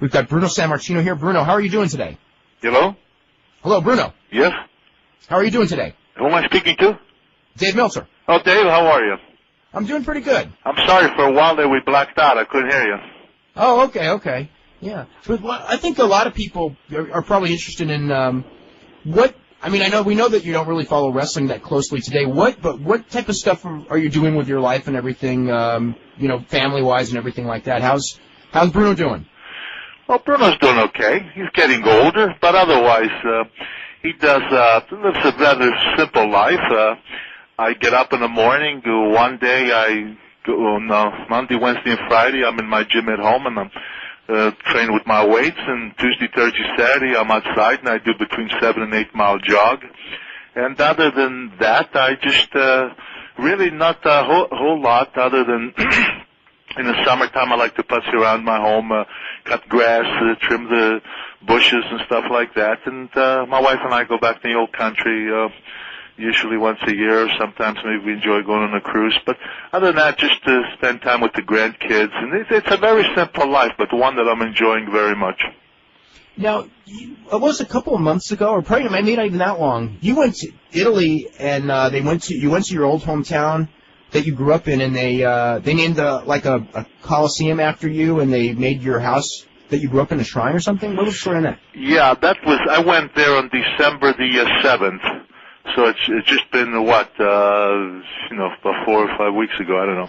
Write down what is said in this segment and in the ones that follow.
We've got Bruno Sammartino here. Bruno, how are you doing today? Hello? Hello, Bruno. Yes? How are you doing today? Who am I speaking to? Dave Meltzer. Oh, Dave, how are you? I'm doing pretty good. I'm sorry, for a while there we blacked out. I couldn't hear you. Oh, okay. Yeah. But I think a lot of people are probably interested in we know that you don't really follow wrestling that closely today. What type of stuff are you doing with your life and everything, family-wise and everything like that? How's Bruno doing? Well, Bruno's doing okay. He's getting older, but otherwise, he lives a rather simple life. I get up in the morning. One day Monday, Wednesday, and Friday, I'm in my gym at home, and I'm train with my weights, and Tuesday, Thursday, Saturday, I'm outside, and I do between 7 and 8 mile jog. And other than that, I just really not a whole lot, other than in the summertime I like to putz around my home, cut grass, trim the bushes and stuff like that. And my wife and I go back to the old country usually once a year. Sometimes maybe we enjoy going on a cruise. But other than that, just to spend time with the grandkids. And it's a very simple life, but one that I'm enjoying very much. Now, it was a couple of months ago, or probably maybe not even that long, you went to Italy, and you went to your old hometown that you grew up in, and they named a coliseum after you, and they made your house that you grew up in a shrine or something? What was the story on that? Yeah, I went there on December the 7th. So it's just been, about 4 or 5 weeks ago, I don't know.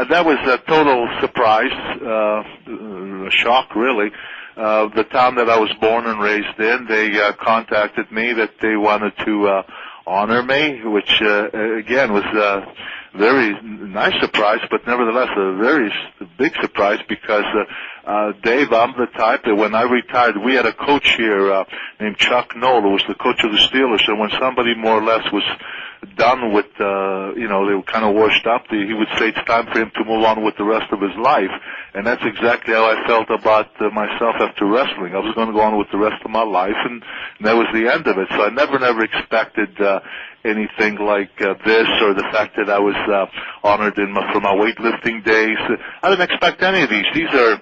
That was a total surprise, a shock, really. The town that I was born and raised in, they contacted me that they wanted to honor me, which, again, was a very nice surprise, but nevertheless a very big surprise because, Dave, I'm the type that when I retired, we had a coach here named Chuck Knoll, who was the coach of the Steelers, and when somebody more or less was done with, they were kind of washed up, he would say it's time for him to move on with the rest of his life. And that's exactly how I felt about myself after wrestling. I was going to go on with the rest of my life, and that was the end of it. So I never expected anything like this, or the fact that I was honored for my weightlifting days. I didn't expect any of these. These are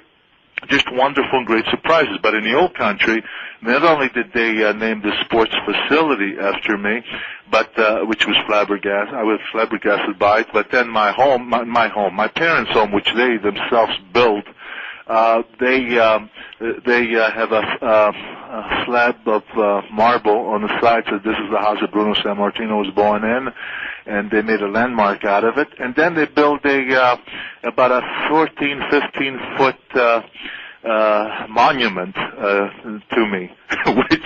just wonderful and great surprises. But in the old country, not only did they name the sports facility after me, but which was flabbergasted. I was flabbergasted by it. But then my parents' home, which they themselves built, they have a slab of marble on the side. So this is the house that Bruno Sammartino was born in, and they made a landmark out of it. And then they built about a 15 foot monument to me, which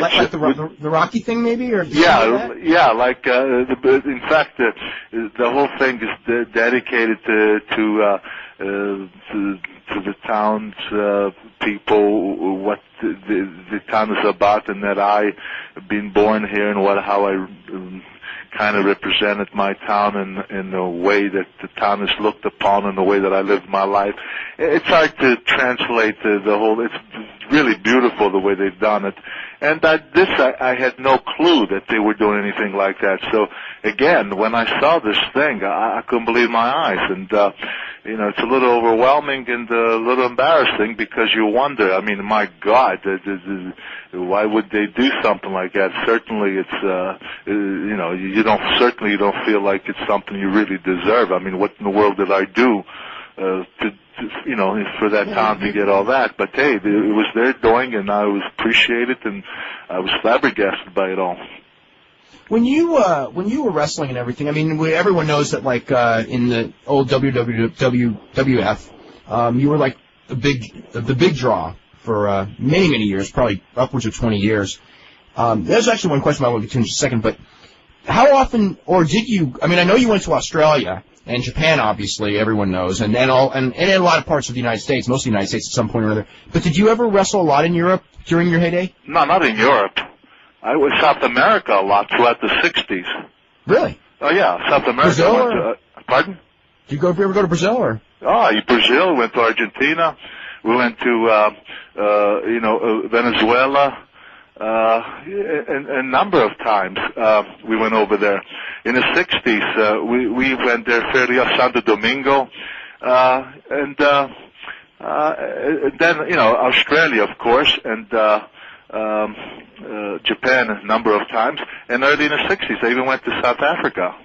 like the Rocky thing, maybe, or like in fact the whole thing is dedicated to the town's people, what the town is about, and that I, being born here, and how I kind of represented my town in the way that the town is looked upon and the way that I lived my life. It's hard to translate the whole. It's really beautiful the way they've done it. And I had no clue that they were doing anything like that. So again, when I saw this thing, I couldn't believe my eyes. And it's a little overwhelming and a little embarrassing because you wonder. I mean, my God, why would they do something like that? Certainly, it's you don't feel like it's something you really deserve. I mean, what in the world did I do for that town to get all that? But hey, it was their doing, and I was appreciated, and I was flabbergasted by it all. When you were wrestling and everything, I mean, everyone knows that, like, in the old WWF, you were like the big draw for many years, probably upwards of 20 years. There's actually one question I want to get to in just a second, but how often, or did you? I mean, I know you went to Australia and Japan, obviously, everyone knows, and in a lot of parts of the United States, most of the United States at some point or another. But did you ever wrestle a lot in Europe during your heyday? No, not in Europe. I was South America a lot throughout the 60s. Really? Oh, yeah, South America. Brazil? Pardon? Did you ever go to Brazil? Or? Oh, Brazil. We went to Argentina. We went to, Venezuela. A number of times we went over there. In the 60s, we went there fairly, Santo Domingo. Then, Australia, of course, and Japan a number of times, and early in the 60s, I even went to South Africa.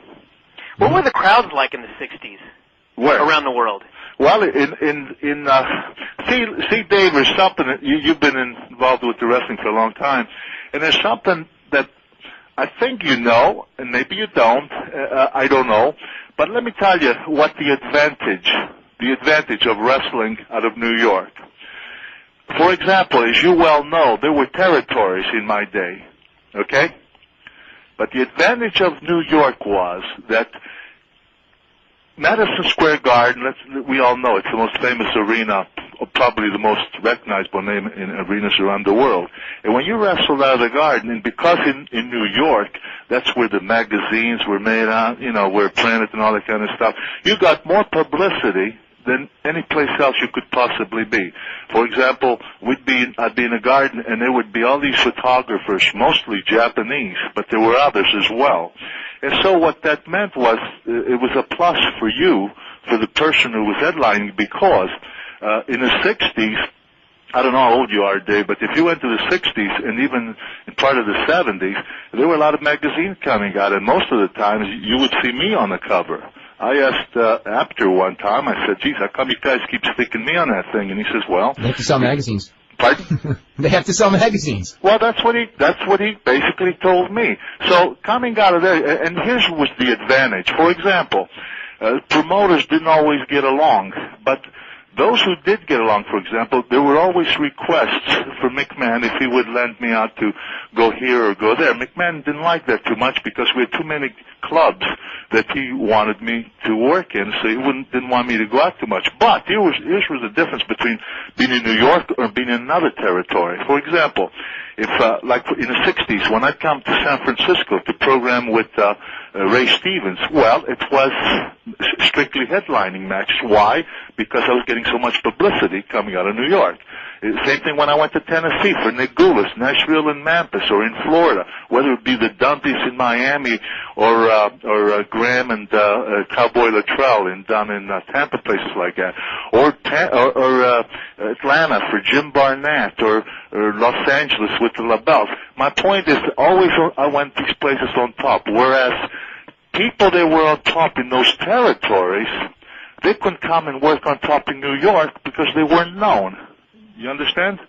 What were the crowds like in the 60s? Where? Around the world. Well, see, Dave, there's something that you've been involved with the wrestling for a long time, and there's something that I think you know, and maybe you don't. I don't know, but let me tell you what the advantage of wrestling out of New York. For example, as you well know, there were territories in my day, okay? But the advantage of New York was that Madison Square Garden, we all know it's the most famous arena, or probably the most recognizable name in arenas around the world. And when you wrestled out of the Garden, and because in New York, that's where the magazines were made on, were printed and all that kind of stuff, you got more publicity than any place else you could possibly be. For example, I'd be in a garden, and there would be all these photographers, mostly Japanese, but there were others as well. And so what that meant was it was a plus for you, for the person who was headlining, because in the 60s, I don't know how old you are, Dave, but if you went to the 60s and even in part of the 70s, there were a lot of magazines coming out, and most of the times you would see me on the cover. I asked Apter one time, I said, geez, how come you guys keep sticking me on that thing? And he says, well... They have to sell magazines. Pardon? They have to sell magazines. Well, that's what he basically told me. So coming out of there, and here's was the advantage. For example, promoters didn't always get along, but those who did get along, for example, there were always requests for McMahon if he would lend me out to go here or go there. McMahon didn't like that too much because we had too many clubs that he wanted me to work in, so he didn't want me to go out too much. But here's the difference between being in New York or being in another territory. For example, if like in the 60s, when I'd come to San Francisco to program with Ray Stevens, well, it was strictly headlining matches. Why? Because I was getting so much publicity coming out of New York. Same thing when I went to Tennessee for Nick Goulas, Nashville and Memphis, or in Florida, whether it be the Dundies in Miami or Graham and Cowboy Luttrell down in Tampa, places like that, or Atlanta for Jim Barnett, or Los Angeles with the LaBelles. My point is, always I went these places on top, whereas people that were on top in those territories, they couldn't come and work on top in New York because they weren't known. You understand?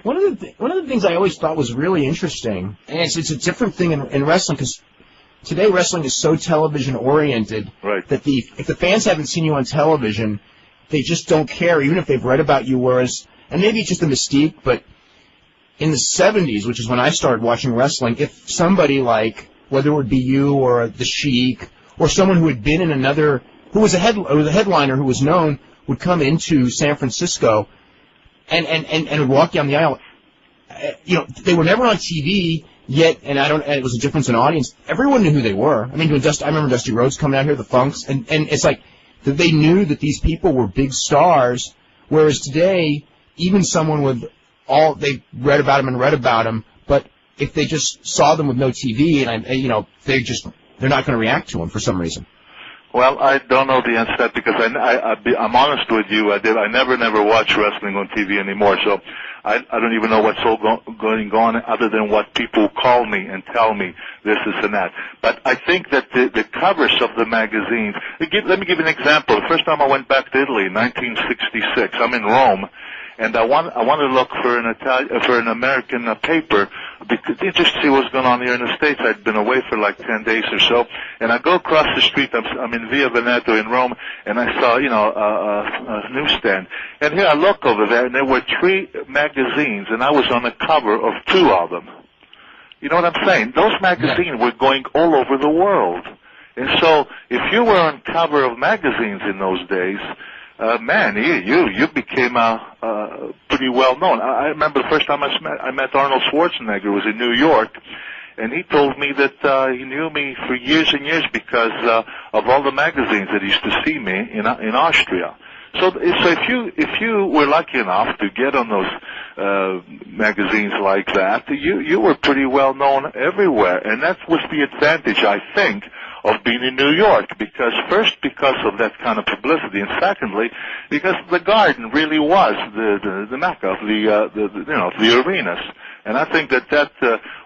One of the things I always thought was really interesting, and it's a different thing in wrestling, because today wrestling is so television oriented, right, that if the fans haven't seen you on television, they just don't care, even if they've read about you. Whereas, and maybe it's just a mystique, but in the 70s, which is when I started watching wrestling, if somebody like, whether it would be you or the Sheik or someone who had been in another, who was a headliner who was known, would come into San Francisco and would walk down the aisle. They were never on TV yet, and it was a difference in audience. Everyone knew who they were. I mean, I remember Dusty Rhodes coming out here, the Funks, and it's like that they knew that these people were big stars. Whereas today, even someone with they read about them, but if they just saw them with no TV, and they're not going to react to them for some reason. Well, I don't know the answer to that because I'm honest with you. I never watch wrestling on TV anymore, so I don't even know what's going on other than what people call me and tell me this and that. But I think that the covers of the magazines. Let me give you an example. The first time I went back to Italy in 1966, I'm in Rome. And I wanted to look for an American paper just to see what's going on here in the States. I'd been away for like 10 days or so, and I go across the street. I'm in Via Veneto in Rome, and I saw a newsstand. And here I look over there, and there were 3 magazines, and I was on the cover of 2 of them. You know what I'm saying? Those magazines were going all over the world, and so if you were on cover of magazines in those days, man, you became pretty well known. I remember the first time I met Arnold Schwarzenegger was in New York, and he told me that he knew me for years and years because of all the magazines that he used to see me in Austria. So if you were lucky enough to get on those magazines like that, you were pretty well known everywhere, and that was the advantage, I think, of being in New York, because first because of that kind of publicity, and secondly because the Garden really was the mecca of the arenas. And I think that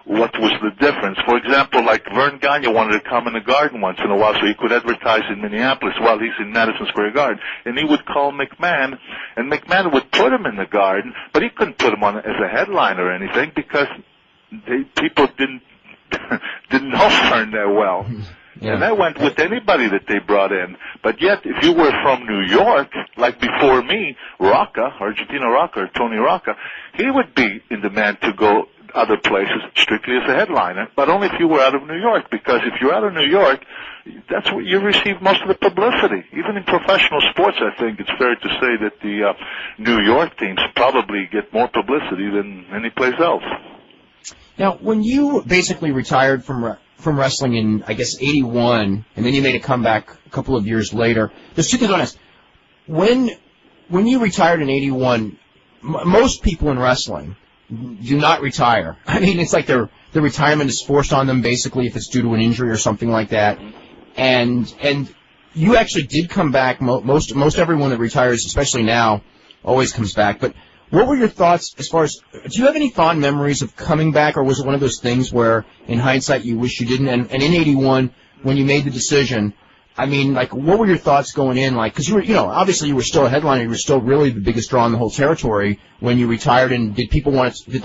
what was the difference. For example, like Vern Gagne wanted to come in the Garden once in a while so he could advertise in Minneapolis while he's in Madison Square Garden. And he would call McMahon, and McMahon would put him in the Garden, but he couldn't put him on as a headliner or anything because people didn't know Vern that well. Yeah. And that went with anybody that they brought in. But yet, if you were from New York, like before me, Rocca, Argentina Rocca, or Tony Rocca, he would be in demand to go other places strictly as a headliner, but only if you were out of New York, because if you're out of New York, that's where you receive most of the publicity. Even in professional sports, I think it's fair to say that the New York teams probably get more publicity than any place else. Now, when you basically retired from wrestling in, I guess, 81, and then you made a comeback a couple of years later, there's two things I want to ask. When you retired in 81, most people in wrestling do not retire. I mean, it's like the retirement is forced on them, basically, if it's due to an injury or something like that. And you actually did come back. Most everyone that retires, especially now, always comes back. But what were your thoughts as far as, do you have any fond memories of coming back, or was it one of those things where, in hindsight, you wish you didn't? And in 81, when you made the decision, I mean, like, what were your thoughts going in? Like, because you were, obviously you were still a headliner, you were still really the biggest draw in the whole territory when you retired. And did people want to, did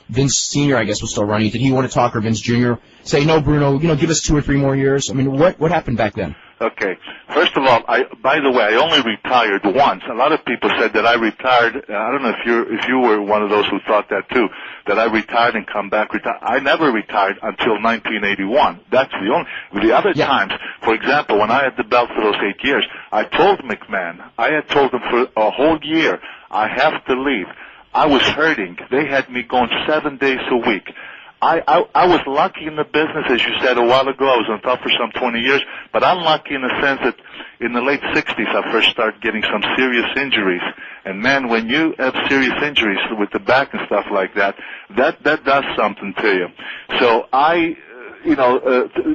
Vince Sr., I guess, was still running? Did he want to talk, or Vince Jr. say, no, Bruno, give us 2 or 3 more years? I mean, what happened back then? Okay. First of all, by the way, I only retired once. A lot of people said that I retired. I don't know if you were one of those who thought that too, that I retired and come back. I never retired until 1981. That's the only. The other times, for example, when I had the belt for those 8 years, I told McMahon, I had told him for a whole year, I have to leave. I was hurting. They had me going 7 days a week. I was lucky in the business, as you said a while ago. I was on top for some 20 years, but I'm lucky in the sense that in the late 60s I first started getting some serious injuries. And man, when you have serious injuries with the back and stuff like that, that does something to you. So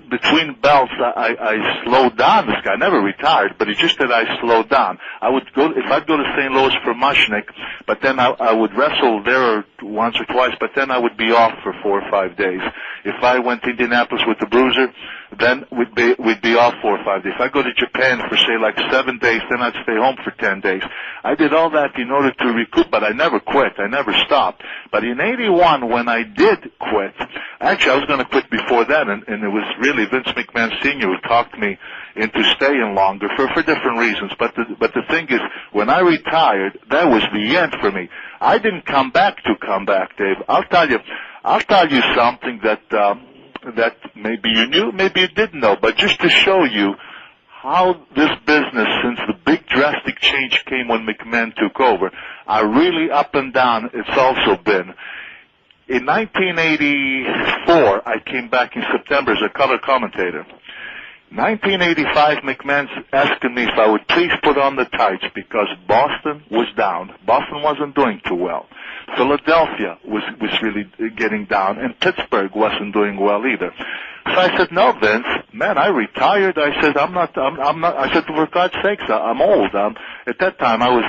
between belts, I slowed down this guy. I never retired, but it's just that I slowed down. If I'd go to St. Louis for Mushnick, but then I would wrestle there once or twice, but then I would be off for 4 or 5 days. If I went to Indianapolis with the Bruiser, then we'd be off 4 or 5 days. If I go to Japan for, say, 7 days, then I'd stay home for 10 days. I did all that in order to recoup, but I never quit. I never stopped. But in 81, when I did quit, actually I was going to quit before that, and it was really Vince McMahon Sr. who talked me into staying longer for different reasons. But the thing is, when I retired, that was the end for me. I didn't come back, Dave. I'll tell you something that maybe you knew, maybe you didn't know, but just to show you how this business, since the big drastic change came when McMahon took over, really up and down it's also been. In 1984, I came back in September as a color commentator. 1985, McMahon's asking me if I would please put on the tights because Boston was down. Boston wasn't doing too well. Philadelphia was really getting down, and Pittsburgh wasn't doing well either. So I said, no, Vince, man, I retired. I said, I'm not, I said, for God's sakes, I'm old. At that time, I was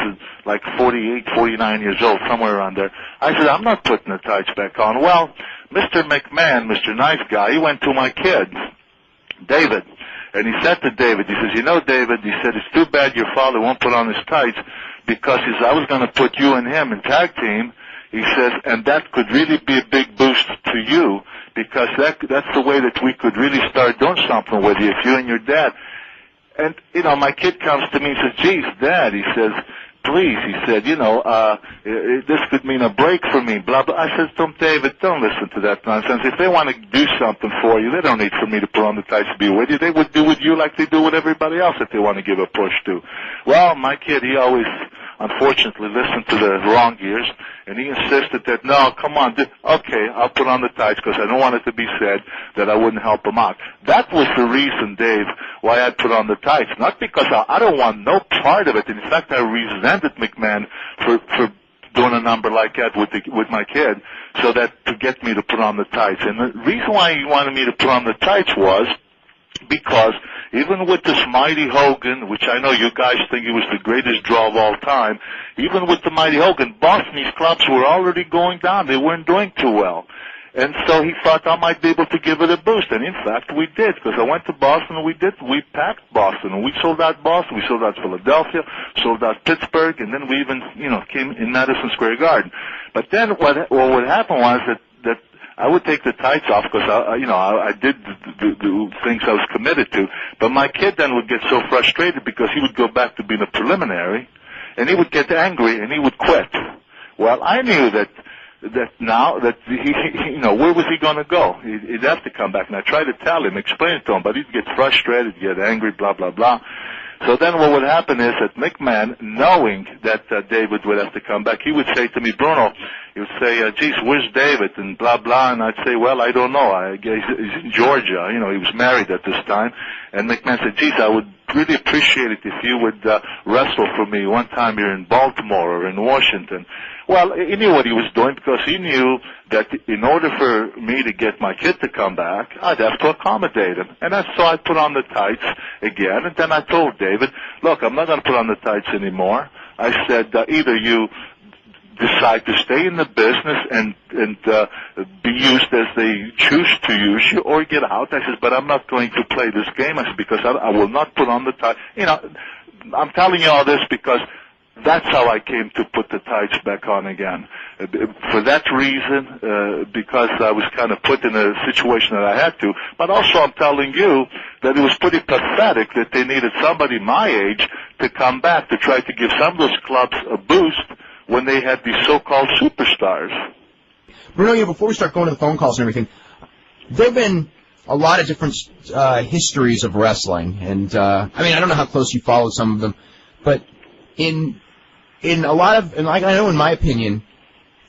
48, 49 years old, somewhere around there. I said, I'm not putting the tights back on. Well, Mr. McMahon, Mr. Nice Guy, he went to my kid, David. And he said to David, he says, David, he said, it's too bad your father won't put on his tights because I was going to put you and him in tag team. He says, and that could really be a big boost to you because that's the way that we could really start doing something with you, if you and your dad. And, my kid comes to me and says, geez, Dad, he says, please, he said, this could mean a break for me, blah, blah. I said to him, David, don't listen to that nonsense. If they want to do something for you, they don't need for me to put on the tights to be with you. They would do with you like they do with everybody else if they want to give a push to. Well, my kid, he always, unfortunately, listened to the wrong ears, and he insisted that, no, come on, okay, I'll put on the tights because I don't want it to be said that I wouldn't help him out. That was the reason, Dave, why I put on the tights. Not because I don't want no part of it. In fact, I resented McMahon for doing a number like that with my kid, so that to get me to put on the tights. And the reason why he wanted me to put on the tights was because even with this mighty Hogan, which I know you guys think he was the greatest draw of all time, even with the mighty Hogan, Boston's clubs were already going down. They weren't doing too well. And so he thought I might be able to give it a boost. And in fact, we did, because I went to Boston and we packed Boston. And we sold out Boston, we sold out Philadelphia, sold out Pittsburgh, and then we even, came in Madison Square Garden. But then what would happen was that I would take the tights off because I did the things I was committed to. But my kid then would get so frustrated because he would go back to being a preliminary, and he would get angry and he would quit. Well, I knew that now that he where was he going to go? He'd have to come back. And I tried to tell him, explain it to him, but he'd get frustrated, get angry, blah blah blah. So then what would happen is that McMahon, knowing that David would have to come back, he would say to me, Bruno, he would say, geez, where's David? And blah, blah. And I'd say, well, I don't know. He's in Georgia. He was married at this time. And McMahon said, geez, I would really appreciate it if you would wrestle for me one time here in Baltimore or in Washington. Well, he knew what he was doing because he knew that in order for me to get my kid to come back, I'd have to accommodate him. And so I put on the tights again, and then I told David, look, I'm not going to put on the tights anymore. I said, either you decide to stay in the business and be used as they choose to use you, or get out. I said, but I'm not going to play this game. I said, because I will not put on the tights. I'm telling you all this because that's how I came to put the tights back on again. For that reason, because I was kind of put in a situation that I had to, but also I'm telling you that it was pretty pathetic that they needed somebody my age to come back to try to give some of those clubs a boost when they had these so-called superstars. Bruno, before we start going to the phone calls and everything, there have been a lot of different histories of wrestling, and I don't know how close you followed some of them, but in a lot of, and I know in my opinion,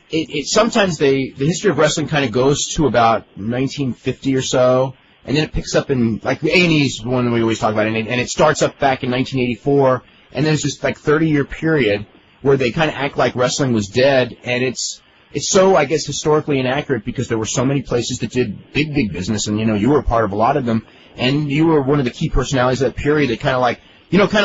it sometimes the history of wrestling kind of goes to about 1950 or so, and then it picks up in, like, the A&E's one we always talk about, and it starts up back in 1984, and there's this, 30-year period where they kind of act like wrestling was dead, and it's so, I guess, historically inaccurate because there were so many places that did big business, and, you were a part of a lot of them, and you were one of the key personalities of that period that kind of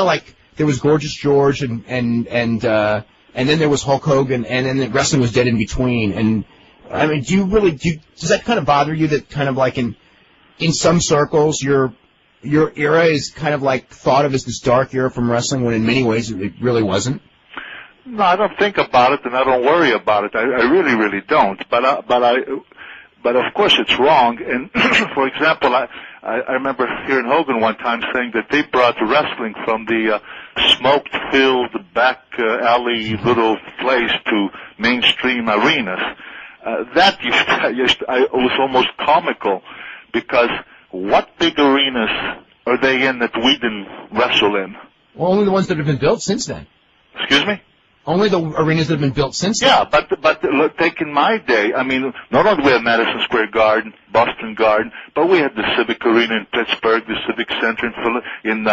like, there was Gorgeous George, and then there was Hulk Hogan, and then wrestling was dead in between. And does that kind of bother you that kind of like in some circles your era is kind of like thought of as this dark era from wrestling when in many ways it really wasn't? No, I don't think about it, and I don't worry about it. I really, really don't. But of course it's wrong. And for example, I remember hearing Hogan one time saying that they brought wrestling from the smoke-filled back alley little place to mainstream arenas. That it was almost comical because what big arenas are they in that we didn't wrestle in? Well, only the ones that have been built since then. Excuse me? Only the arenas that have been built since then. Yeah, but look, take in my day, not only we had Madison Square Garden, Boston Garden, but we had the Civic Arena in Pittsburgh, the Civic Center in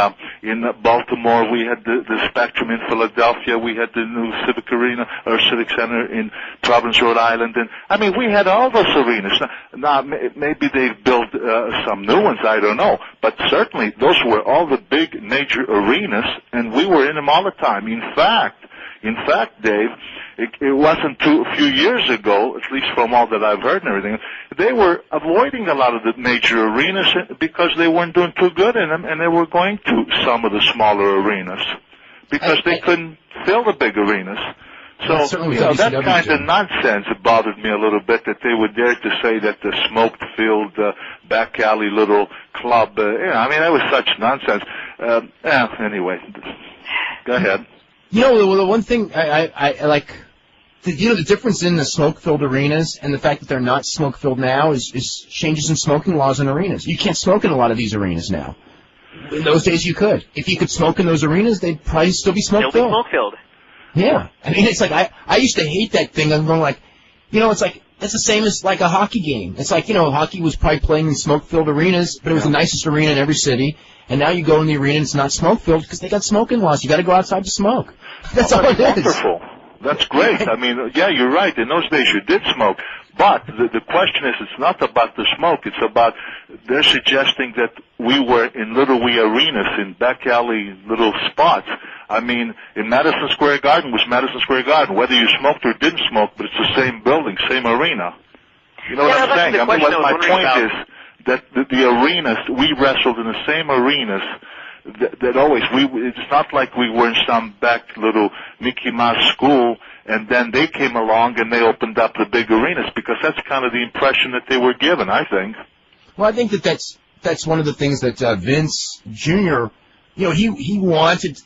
Baltimore, we had the Spectrum in Philadelphia, we had the new Civic Arena, or Civic Center in Providence, Rhode Island, and we had all those arenas. Now maybe they've built some new ones, I don't know, but certainly those were all the big major arenas, and we were in them all the time. In fact, Dave, it wasn't a few years ago, at least from all that I've heard and everything, they were avoiding a lot of the major arenas because they weren't doing too good in them, and they were going to some of the smaller arenas because they couldn't fill the big arenas. So, that kind of nonsense bothered me a little bit, that they would dare to say that the smoke-filled back alley little club, that was such nonsense. Anyway, go ahead. The one thing I like, the difference in the smoke-filled arenas and the fact that they're not smoke-filled now is changes in smoking laws in arenas. You can't smoke in a lot of these arenas now. In those days you could. If you could smoke in those arenas, they'd probably still be smoke-filled. Still be smoke-filled. Yeah. It's like, I used to hate that thing. I'm going like, it's like, it's the same as like a hockey game. It's like, hockey was probably playing in smoke-filled arenas, but it was the nicest arena in every city. And now you go in the arena and it's not smoke-filled because they got smoking laws. You got to go outside to smoke. That's all it is. Wonderful. That's great. I mean, yeah, you're right. In those days, you did smoke. But the question is, it's not about the smoke. It's about they're suggesting that we were in little wee arenas in back alley little spots. I mean, in Madison Square Garden was Madison Square Garden, whether you smoked or didn't smoke, but it's the same building, same arena. You know what I'm saying? I mean, what my point is that the arenas, we wrestled in the same arenas that always, it's not like we were in some back little Mickey Mouse school and then they came along and they opened up the big arenas, because that's kind of the impression that they were given, I think. Well, I think that's one of the things that Vince Jr., he wanted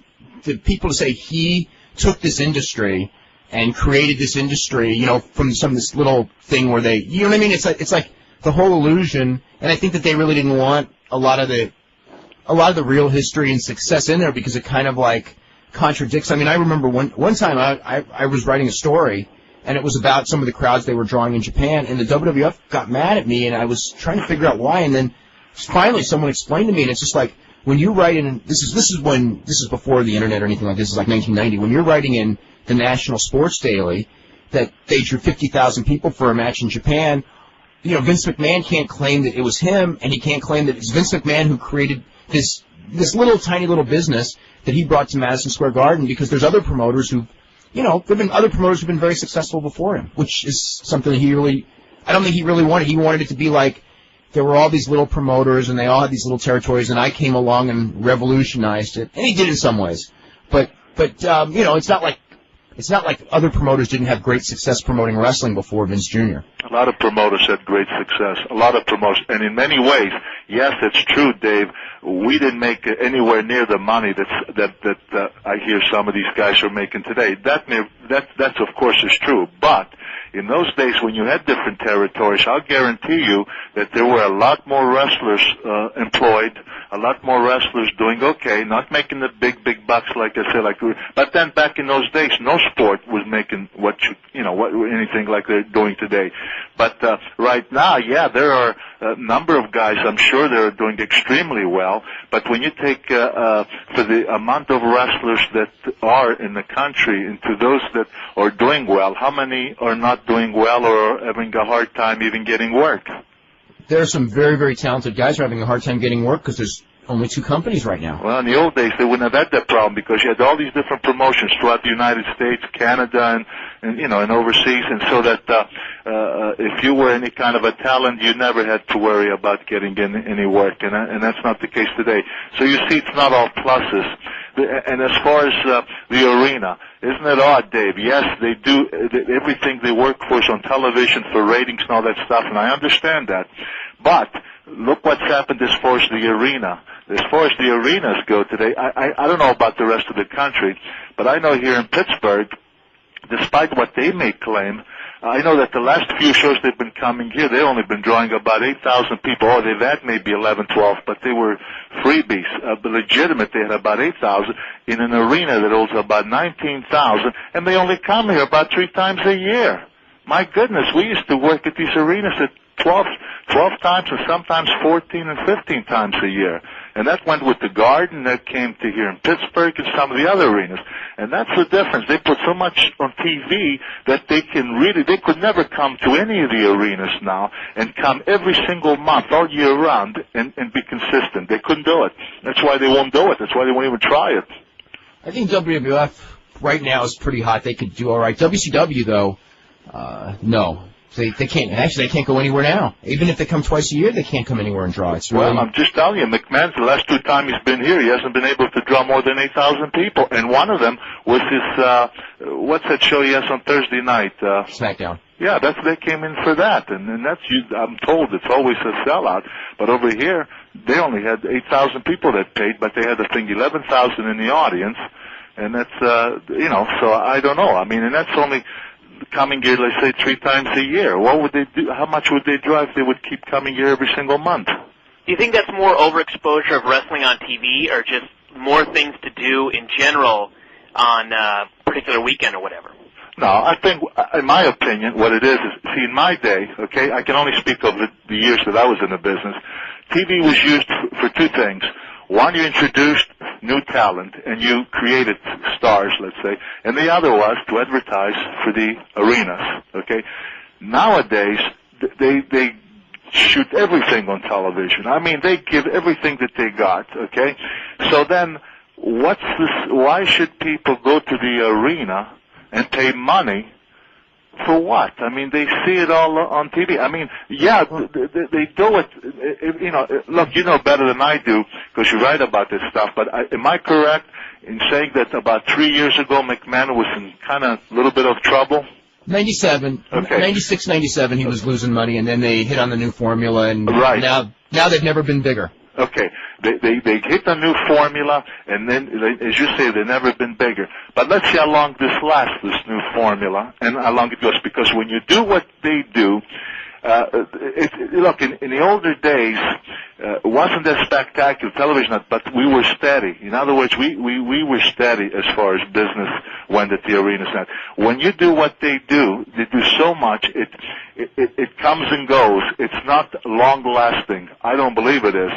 people to say he took this industry and created this industry, from some of this little thing where they, you know what I mean? It's like the whole illusion, and I think that they really didn't want a lot of the real history and success in there, because it kind of like contradicts. I mean, I remember one time I was writing a story, and it was about some of the crowds they were drawing in Japan, and the WWF got mad at me, and I was trying to figure out why, and then finally someone explained to me, and it's just like, when you write in, this is before the internet or anything like this, is like 1990, when you're writing in the National Sports Daily that they drew 50,000 people for a match in Japan, Vince McMahon can't claim that it was him, and he can't claim that it's Vince McMahon who created this little tiny little business that he brought to Madison Square Garden, because there's other promoters who've been very successful before him, which is something that I don't think he really wanted. He wanted it to be like there were all these little promoters and they all had these little territories, and I came along and revolutionized it, and he did in some ways. But it's not like other promoters didn't have great success promoting wrestling before Vince Jr. A lot of promoters had great success. A lot of promoters, and in many ways, yes, it's true, Dave. We didn't make anywhere near the money that I hear some of these guys are making today. That of course is true, but in those days when you had different territories, I'll guarantee you that there were a lot more wrestlers employed, a lot more wrestlers doing okay, not making the big bucks like I said. But then back in those days, no sport was making anything like they're doing today. But right now, yeah, there are a number of guys, I'm sure they're doing extremely well. But when you take for the amount of wrestlers that are in the country into those that are doing well, how many are not doing well or are having a hard time even getting work? There are some very, very talented guys who are having a hard time getting work because there's only two companies right now. Well, in the old days, they wouldn't have had that problem because you had all these different promotions throughout the United States, Canada, and overseas, and so that if you were any kind of a talent, you never had to worry about getting any work, and that's not the case today. So you see, it's not all pluses. And as far as the arena, isn't it odd, Dave? Yes, they do everything they work for is on television for ratings and all that stuff, and I understand that. But look what's happened as far as the arena. As far as the arenas go today, I don't know about the rest of the country, but I know here in Pittsburgh, despite what they may claim, I know that the last few shows they've been coming here, they've only been drawing about 8,000 people. Oh, they've had maybe 11, 12, but they were freebies. But legitimate, they had about 8,000 in an arena that holds about 19,000, and they only come here about 3 times a year. My goodness, we used to work at these arenas at 12 times and sometimes 14 and 15 times a year. And that went with the Garden, that came to here in Pittsburgh and some of the other arenas. And that's the difference. They put so much on TV that they could never come to any of the arenas now and come every single month, all year round, and be consistent. They couldn't do it. That's why they won't do it. That's why they won't even try it. I think WWF right now is pretty hot. They could do all right. WCW, though, no. They can't. Actually, they can't go anywhere now. Even if they come twice a year, they can't come anywhere and draw. It's really... Well, I'm just telling you, McMahon's the last 2 times he's been here, he hasn't been able to draw more than 8,000 people. And one of them was his, what's that show he has on Thursday night? SmackDown. Yeah, they came in for that. And that's, I'm told, it's always a sellout. But over here, they only had 8,000 people that paid, but they had, I think, 11,000 in the audience. And that's, so I don't know. I mean, and that's only coming here, let's say, 3 times a year. What would they do? How much would they draw if they would keep coming here every single month? Do you think that's more overexposure of wrestling on TV, or just more things to do in general on a particular weekend or whatever? No, I think, in my opinion, what it is, see, in my day, okay, I can only speak of the years that I was in the business, TV was used for 2 things. One, you introduced new talent, and you created stars, let's say, and the other was to advertise for the arenas, okay? Nowadays, they shoot everything on television. I mean, they give everything that they got, okay? So then, what's this? Why should people go to the arena and pay money for what? I mean, they see it all on TV. I mean, yeah, they do it. You know, look, you know better than I do because you write about this stuff. But am I correct in saying that about 3 years ago, McMahon was in kind of a little bit of trouble? 97, okay. 96, 97, he was losing money, and then they hit on the new formula, and right. now they've never been bigger. Okay, they hit a new formula, and then, as you say, they've never been bigger. But let's see how long this lasts, this new formula, and how long it goes. Because when you do what they do, look, in the older days, it wasn't as spectacular television, but we were steady. In other words, we were steady as far as business went at the arenas. When you do what they do so much, it comes and goes. It's not long-lasting. I don't believe it is.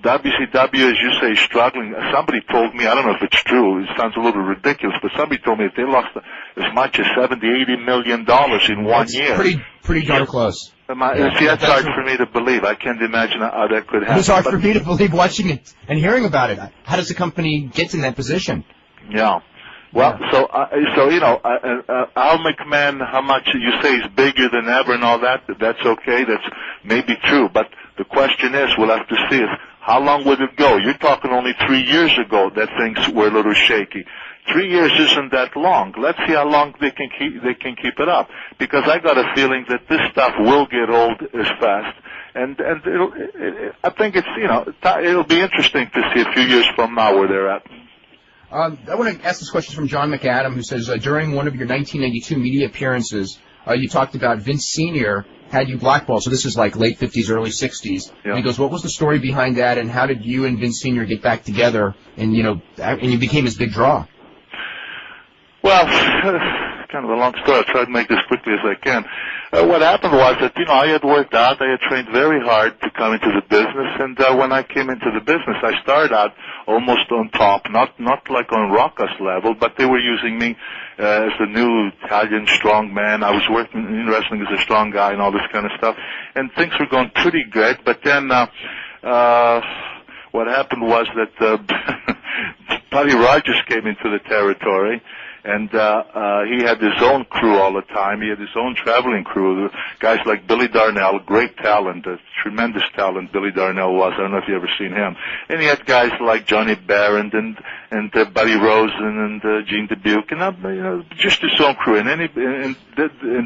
WCW, as you say, struggling. Somebody told me, I don't know if it's true, it sounds a little ridiculous, but somebody told me that they lost as much as $70-80 million in 1 year. Pretty darn close. See, that's hard for me to believe. I can't imagine how that could happen. It's hard for me to believe watching it and hearing about it. How does the company get in that position? Yeah. Well, so you know, Al McMahon, how much you say is bigger than ever and all that, that's okay. That's maybe true. But the question is, we'll have to see is, how long would it go? You're talking only 3 years ago that things were a little shaky. 3 years isn't that long. Let's see how long they can keep it up. Because I got a feeling that this stuff will get old as fast. And I think it's, you know, it'll be interesting to see a few years from now where they're at. I want to ask this question from John McAdam, who says, during one of your 1992 media appearances, you talked about Vince Sr. had you blackballed. So this is like late 50s, early 60s. Yeah. And he goes, what was the story behind that, and how did you and Vince Sr. get back together, and, you became his big draw? Well, kind of a long story. I'll try to make this quickly as I can. What happened was that, I had worked out. I had trained very hard to come into the business, and when I came into the business, I started out almost on top, not like on Rocca's level, but they were using me as the new Italian strong man. I was working in wrestling as a strong guy and all this kind of stuff, and things were going pretty good. But then what happened was that Buddy Rogers came into the territory. And he had his own crew all the time. He had his own traveling crew. Guys like Billy Darnell, great talent, tremendous talent Billy Darnell was. I don't know if you ever seen him. And he had guys like Johnny Barron and Buddy Rosen and Gene Dubuque, and just his own crew. And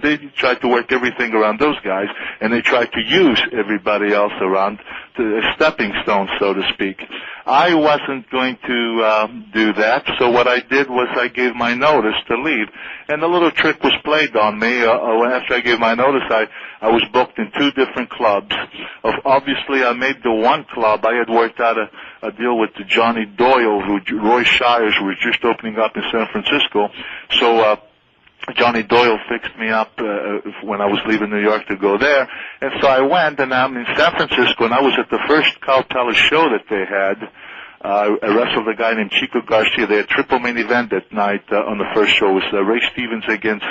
they tried to work everything around those guys, and they tried to use everybody else around as stepping stones, so to speak. I wasn't going to do that, so what I did was I gave my notice to leave, and a little trick was played on me. After I gave my notice, I was booked in 2 different clubs. Obviously, I made the one club. I had worked out a deal with Johnny Doyle, Roy Shires, who was just opening up in San Francisco. So Johnny Doyle fixed me up when I was leaving New York to go there. And so I went, and I'm in San Francisco, and I was at the first Carl Palace show that they had. I wrestled a guy named Chico Garcia. They had triple main event that night on the first show. It was Ray Stevens against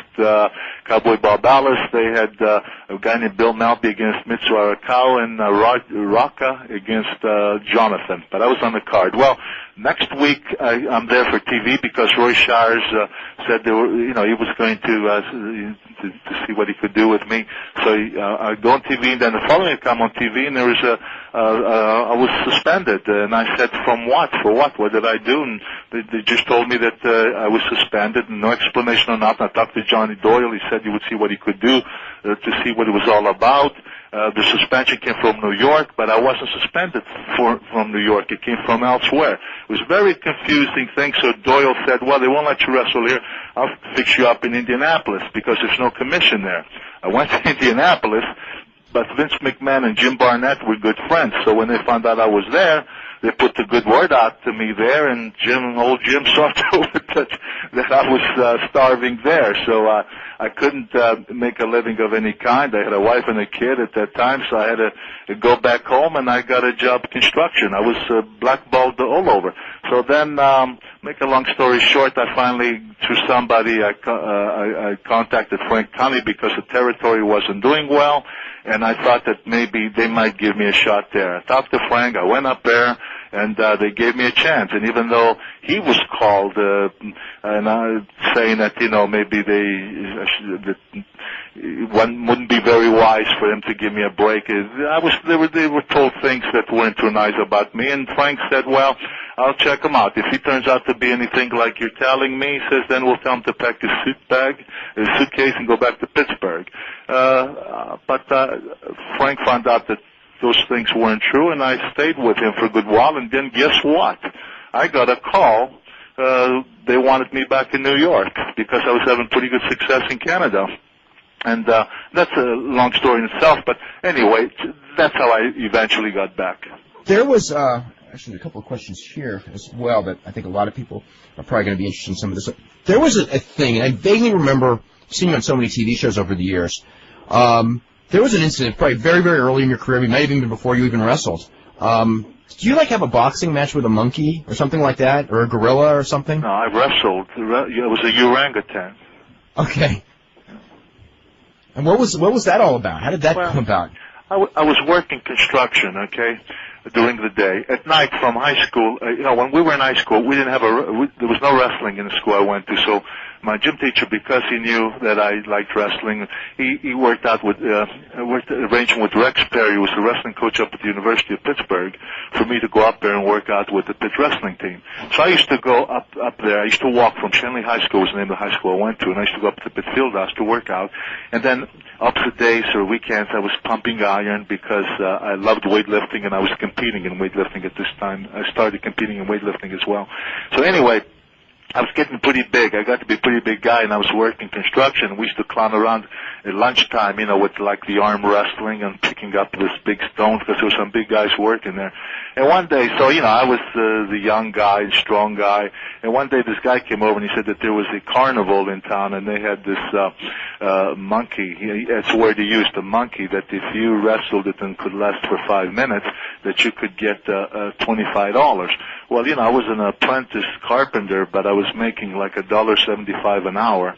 Cowboy Bob Alice. They had a guy named Bill Malby against Mitsu Arakawa, and Rocca against Jonathan. But I was on the card. Well, next week I'm there for TV because Roy Shires said he was going to see what he could do with me. So I go on TV, and then the following week I'm on TV, and there was I was suspended, and I said, from what? For what? What did I do? And they just told me that I was suspended, and no explanation on that. I talked to Johnny Doyle. He said he would see what he could do to see what it was all about. The suspension came from New York, but I wasn't suspended from New York. It came from elsewhere. It was a very confusing thing. So Doyle said, well, they won't let you wrestle here. I'll fix you up in Indianapolis because there's no commission there. I went to Indianapolis, but Vince McMahon and Jim Barnett were good friends. So when they found out I was there, they put the good word out to me there, and old Jim saw to it that I was starving there. So I couldn't make a living of any kind. I had a wife and a kid at that time, so I had to go back home, and I got a job construction. I was blackballed all over. So then, make a long story short, I finally, through somebody, I contacted Frank County because the territory wasn't doing well, and I thought that maybe they might give me a shot there. I talked to Frank. I went up there, and they gave me a chance. And even though he was called, saying that maybe one wouldn't be very wise for him to give me a break. They were told things that weren't too nice about me. And Frank said, "Well, I'll check him out. If he turns out to be anything like you're telling me," he says, "then we'll tell him to pack his suitcase, and go back to Pittsburgh." But Frank found out that those things weren't true, and I stayed with him for a good while. And then guess what? I got a call. They wanted me back in New York because I was having pretty good success in Canada. And that's a long story in itself. But anyway, that's how I eventually got back. There was actually a couple of questions here as well that I think a lot of people are probably going to be interested in some of this. There was a thing, and I vaguely remember seeing on so many TV shows over the years. There was an incident probably very, very early in your career, maybe even before you even wrestled. Did you have a boxing match with a monkey or something like that, or a gorilla or something? No, I wrestled. It was a orangutan. Okay. And what was that all about? How did that come about? I was working construction, okay, during the day. At night from high school, when we were in high school, we didn't have there was no wrestling in the school I went to, so my gym teacher, because he knew that I liked wrestling, he worked arranging with Rex Perry, who was the wrestling coach up at the University of Pittsburgh, for me to go up there and work out with the Pitt wrestling team. So I used to go up there. I used to walk from Shenley High School, was the name of the high school I went to, and I used to go up to the Pitt field house to work out. And then opposite days or weekends, I was pumping iron because I loved weightlifting, and I was competing in weightlifting at this time. I started competing in weightlifting as well. So anyway, I was getting pretty big. I got to be a pretty big guy, and I was working construction. We used to clown around at lunchtime, with like the arm wrestling and picking up this big stone because there were some big guys working there. And one day, so, I was the young guy, strong guy, and one day this guy came over and he said that there was a carnival in town, and they had this monkey. That's where they used the monkey, that if you wrestled it and could last for 5 minutes, that you could get $25. Well, I was an apprentice carpenter, but I was making like $1.75 an hour.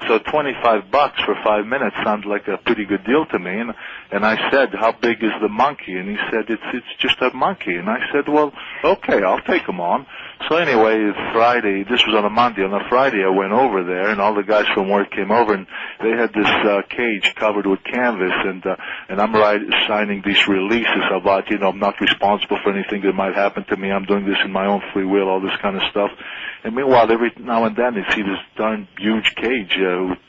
So $25 for 5 minutes sounded like a pretty good deal to me. And I said, "How big is the monkey?" And he said, "It's just a monkey." And I said, "Well, okay, I'll take him on." So anyway, Friday, this was on a Monday. On a Friday, I went over there, and all the guys from work came over, and they had this cage covered with canvas, and I'm signing these releases about, I'm not responsible for anything that might happen to me. I'm doing this in my own free will, all this kind of stuff. And meanwhile, every now and then, you see this darn huge cage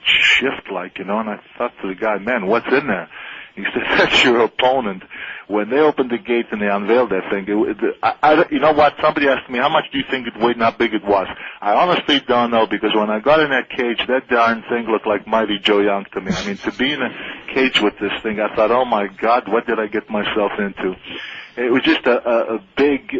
shift, and I thought to the guy, "Man, what's in there?" He said, "That's your opponent." When they opened the gate and they unveiled that thing, you know what? Somebody asked me, "How much do you think it weighed and how big it was?" I honestly don't know, because when I got in that cage, that darn thing looked like Mighty Joe Young to me. I mean, to be in a cage with this thing, I thought, "Oh my God, what did I get myself into?" It was just a big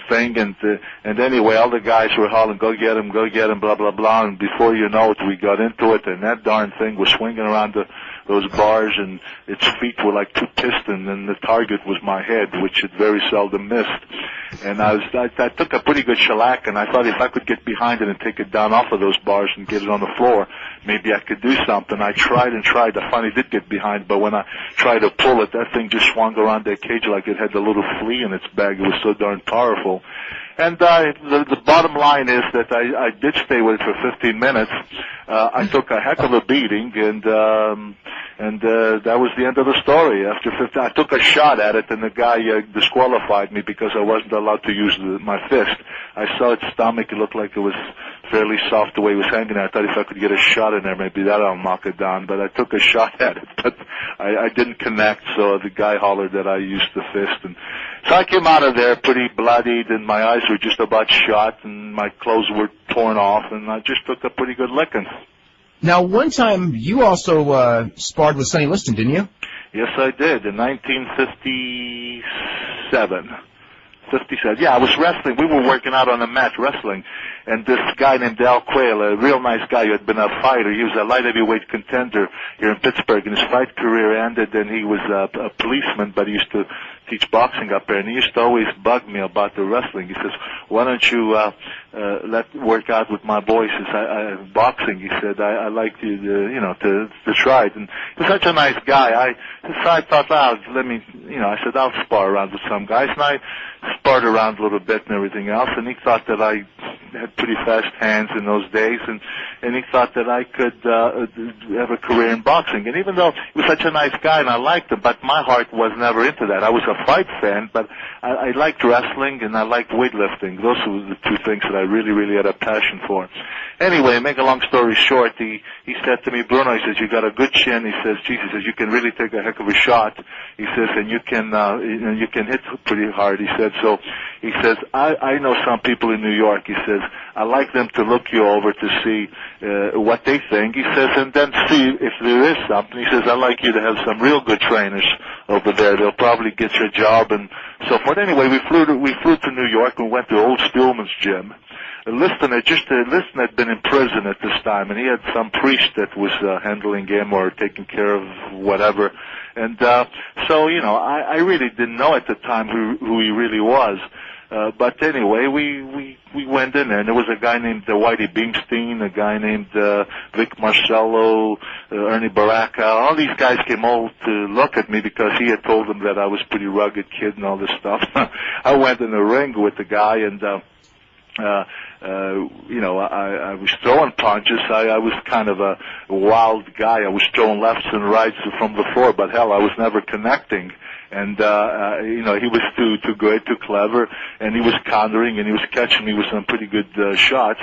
thing, and anyway, all the guys were hollering, go get him, blah, blah, blah, and before you know it, we got into it, and that darn thing was swinging around those bars, and its feet were like two pistons, and the target was my head, which it very seldom missed. And I took a pretty good shellac, and I thought if I could get behind it and take it down off of those bars and get it on the floor, maybe I could do something. I tried and tried. I finally did get behind, but when I tried to pull it, that thing just swung around that cage like it had a little flea in its bag. It was so darn powerful. And the bottom line is that I did stay with it for 15 minutes. I took a heck of a beating, and that was the end of the story. After 15, I took a shot at it, and the guy disqualified me because I wasn't allowed to use my fist. I saw its stomach. It looked like it was fairly soft the way it was hanging there. I thought if I could get a shot in there, maybe that'll knock it down. But I took a shot at it, but I didn't connect, so the guy hollered that I used the fist. And so I came out of there pretty bloodied, and my eyes were just about shut, and my clothes were torn off, and I just took a pretty good licking. Now, one time you also sparred with Sonny Liston, didn't you? Yes, I did, in 1957. 50 cents. Yeah, I was wrestling. We were working out on a mat wrestling. And this guy named Al Quayle, a real nice guy who had been a fighter, he was a light heavyweight contender here in Pittsburgh, and his fight career ended, and he was a policeman, but he used to teach boxing up there, and he used to always bug me about the wrestling. He says, why don't you work out with my boys? He says, boxing. He said, I like you to try it. And he was such a nice guy. So I thought, I said, I'll spar around with some guys, and I sparred around a little bit and everything else, and he thought that I had pretty fast hands in those days, and he thought that I could have a career in boxing. And even though he was such a nice guy and I liked him, but my heart was never into that. I was a fight fan, but I liked wrestling and I liked weightlifting. Those were the two things that I really, really had a passion for. Anyway, make a long story short, he said to me, Bruno, he says, you got a good chin. He says, geez, he says, you can really take a heck of a shot. He says, and you can hit pretty hard. He said, so he says, I know some people in New York. He says, I like them to look you over to see what they think. He says, and then see if there is something. He says, I like you to have some real good trainers over there. They'll probably get you a job and so forth. Anyway, we flew to New York and went to Old Stillman's gym. Liston had been in prison at this time, and he had some priest that was handling him or taking care of whatever. And so, I really didn't know at the time who he really was. But anyway, we went in there, and there was a guy named Whitey Bingstein, a guy named Vic Marcello, Ernie Baraka. All these guys came all to look at me because he had told them that I was a pretty rugged kid and all this stuff. I went in the ring with the guy, and I was throwing punches. I was kind of a wild guy. I was throwing lefts and rights from the floor, but hell, I was never connecting. And, he was too good, too clever, and he was countering, and he was catching me with some pretty good shots.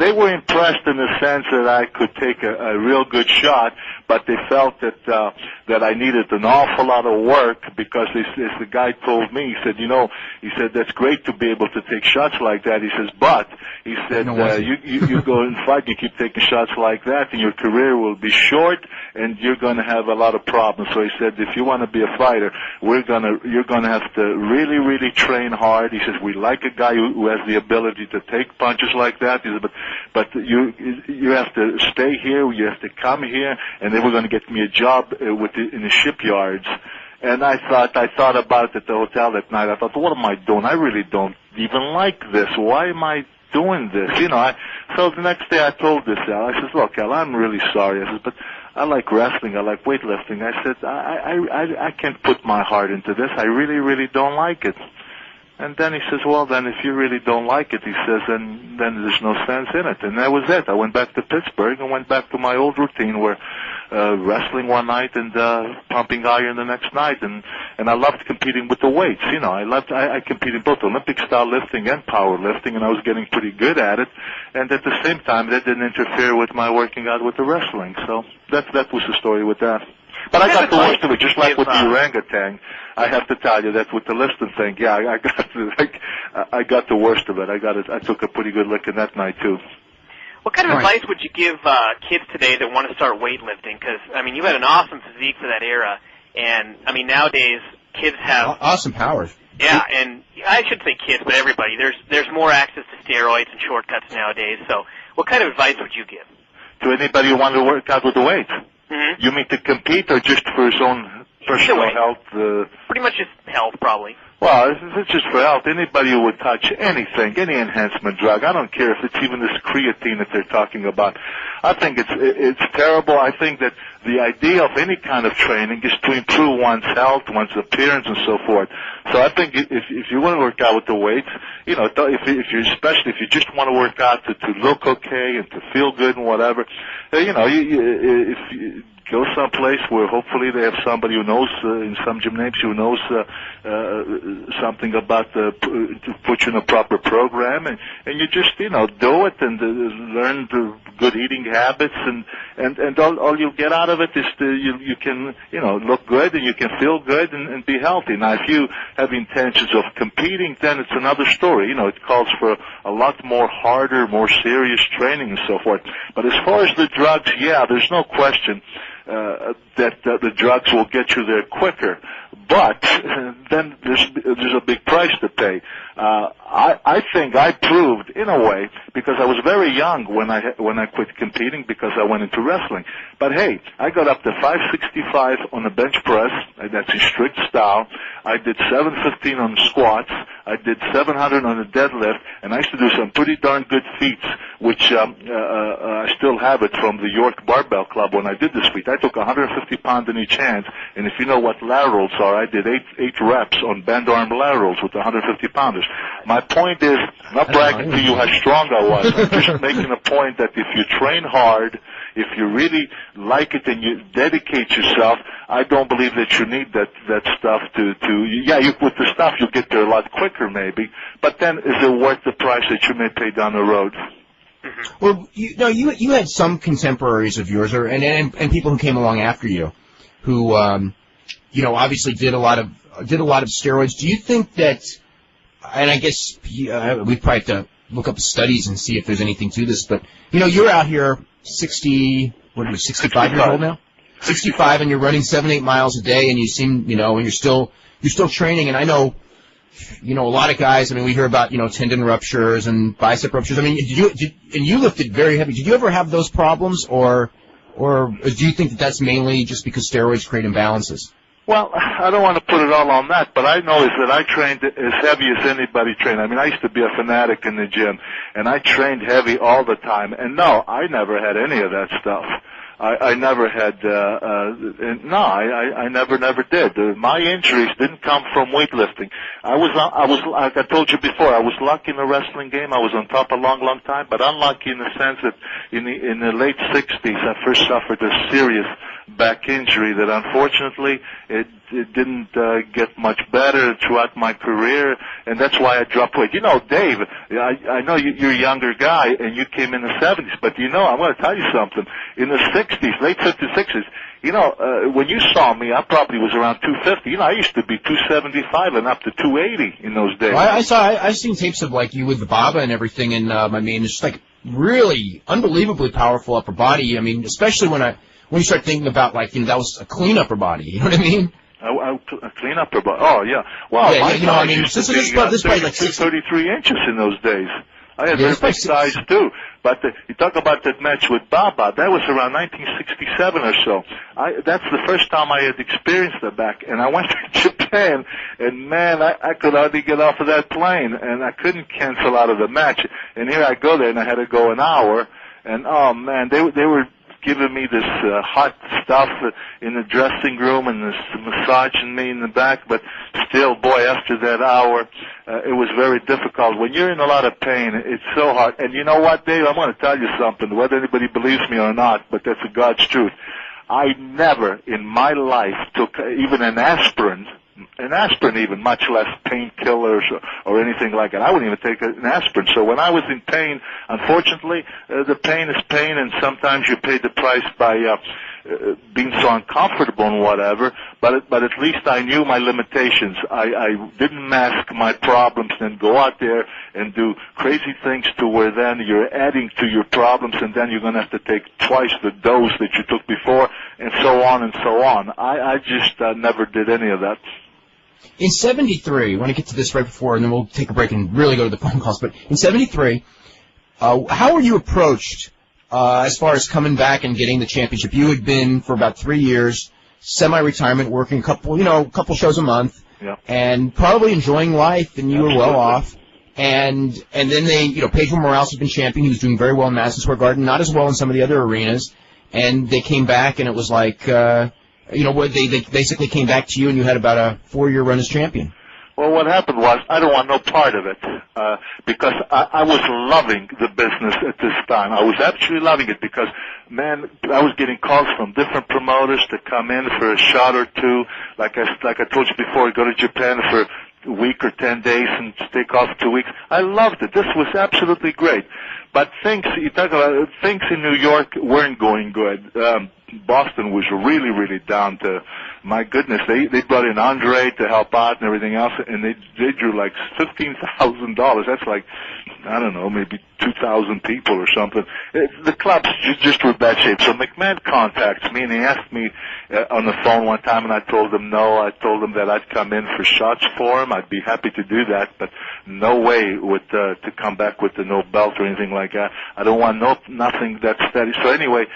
They were impressed in the sense that I could take a real good shot, but they felt that I needed an awful lot of work because, as the guy told me, he said, that's great to be able to take shots like that. He says, but, he said, you go and fight, you keep taking shots like that, and your career will be short, and you're going to have a lot of problems. So he said, if you want to be a fighter, you're gonna have to really, really train hard. He says, we like a guy who has the ability to take punches like that. He said, but you have to stay here, you have to come here, and they were going to get me a job in the shipyards. And I thought about it at the hotel that night. I thought, what am I doing? I really don't even like this. Why am I doing this? So the next day I told this Al. I says, look, Al, I'm really sorry. I says, but I like wrestling. I like weightlifting. I said, I can't put my heart into this. I really, really don't like it. And then he says, well, then if you really don't like it, he says, then there's no sense in it. And that was it. I went back to Pittsburgh and went back to my old routine where wrestling one night and pumping iron the next night. And I loved competing with the weights. I competed both Olympic style lifting and power lifting, and I was getting pretty good at it. And at the same time, that didn't interfere with my working out with the wrestling. So that was the story with that. But I got the worst of it, just like with the orangutan. I have to tell you that with the Liston thing, yeah, I got the worst of it. I took a pretty good licking that night too. What kind of advice would you give kids today that want to start weightlifting? Because you had an awesome physique for that era, and nowadays kids have awesome powers. Yeah, and I should say kids, but everybody. There's more access to steroids and shortcuts nowadays. So, what kind of advice would you give to anybody who wants to work out with the weights? Mm-hmm. You mean to compete or just for his own personal health? Pretty much just health, probably. Well, it's just for health. Anybody who would touch anything, any enhancement drug, I don't care if it's even this creatine that they're talking about. I think it's terrible. I think that the idea of any kind of training is to improve one's health, one's appearance, and so forth. So I think if you want to work out with the weights, especially if you just want to work out to look okay and to feel good and whatever, if you go someplace where hopefully they have somebody who knows, in some gymnasium, who knows something about to put you in a proper program, and you just do it and learn the good eating habits, and all you get out of it is you can look good and you can feel good and be healthy. Now, if you have intentions of competing, then it's another story. It calls for a lot more harder, more serious training and so forth. But as far as the drugs, yeah, there's no question. the drugs will get you there quicker. But then there's a big price to pay. I think I proved, in a way, because I was very young when I quit competing, because I went into wrestling. But hey, I got up to 565 on the bench press. That's a strict style. I did 715 on the squats. I did 700 on the deadlift, and I used to do some pretty darn good feats, which I still have it from the York Barbell Club when I did this feat. I took 150 pounds in each hand, and if you know what laterals are, I did eight reps on band arm laterals with 150 pounders. My point is, not bragging to you how strong I was. I'm just making a point that if you train hard, if you really like it and you dedicate yourself, I don't believe that you need that stuff with the stuff you'll get there a lot quicker maybe, but then is it worth the price that you may pay down the road? Well, you had some contemporaries of yours, and people who came along after you, who obviously did a lot of steroids. Do you think that? And I guess we probably have to look up studies and see if there's anything to this. But you're out here 65 years old now, 65, and you're running 7-8 miles a day, and you seem and you're still training. And I know. A lot of guys, we hear about, tendon ruptures and bicep ruptures. And you lifted very heavy. Did you ever have those problems, or do you think that that's mainly just because steroids create imbalances? Well, I don't want to put it all on that, but I know is that I trained as heavy as anybody trained. I used to be a fanatic in the gym, and I trained heavy all the time. And no, I never had any of that stuff. I never had, I never did. My injuries didn't come from weightlifting. I was, like I told you before, I was lucky in the wrestling game. I was on top a long time, but unlucky in the sense that in the late 60s, I first suffered a serious back injury that unfortunately it didn't get much better throughout my career, and that's why I dropped weight. Dave, I know you're a younger guy, and you came in the 70s, but I'm going to tell you something. In the 60s, late 50s, 60s, when you saw me, I probably was around 250. I used to be 275 and up to 280 in those days. Well, I've seen tapes of you with the Baba and everything, and it's just really unbelievably powerful upper body. Especially when you start thinking about that was a clean upper body. You know what I mean? A clean upper body. Oh yeah. Well, this is probably 33 inches in those days. I had very big size too. But you talk about that match with Baba, that was around 1967 or so. That's the first time I had experienced the back. And I went to Japan, and man, I could hardly get off of that plane, and I couldn't cancel out of the match. And here I go there, and I had to go an hour. And oh man, they were giving me this hot stuff in the dressing room and this massaging me in the back, but still, boy, after that hour, it was very difficult. When you're in a lot of pain, it's so hard. And you know what, Dave? I want to tell you something, whether anybody believes me or not, but that's God's truth. I never in my life took even an aspirin even, much less painkillers or anything like that. I wouldn't even take an aspirin. So when I was in pain, unfortunately, the pain is pain, and sometimes you pay the price by being so uncomfortable and whatever. But at least I knew my limitations. I didn't mask my problems and go out there and do crazy things to where then you're adding to your problems, and then you're going to have to take twice the dose that you took before, and so on and so on. I just never did any of that. In 73, I want to get to this right before, and then we'll take a break and really go to the phone calls, but in 73, how were you approached as far as coming back and getting the championship? You had been, for about 3 years, semi-retirement, working a couple shows a month, yeah, and probably enjoying life, and you were well off. And then Pedro Morales had been champion. He was doing very well in Madison Square Garden, not as well in some of the other arenas. And they came back, and it was they basically came back to you, and you had about a 4-year run as champion. Well, what happened was I don't want no part of it because I was loving the business at this time. I was absolutely loving it because, man, I was getting calls from different promoters to come in for a shot or two. Like I told you before, go to Japan for a week or 10 days and take off 2 weeks. I loved it. This was absolutely great. But things in New York weren't going good. Boston was really, really down to, my goodness, they brought in Andre to help out and everything else, and they drew like $15,000. That's like, I don't know, maybe 2,000 people or something. The clubs just were bad shape. So McMahon contacts me, and he asked me on the phone one time, and I told him no. I told him that I'd come in for shots for him. I'd be happy to do that, but no way to come back with the no belt or anything like that. I don't want nothing that's steady. So anyway,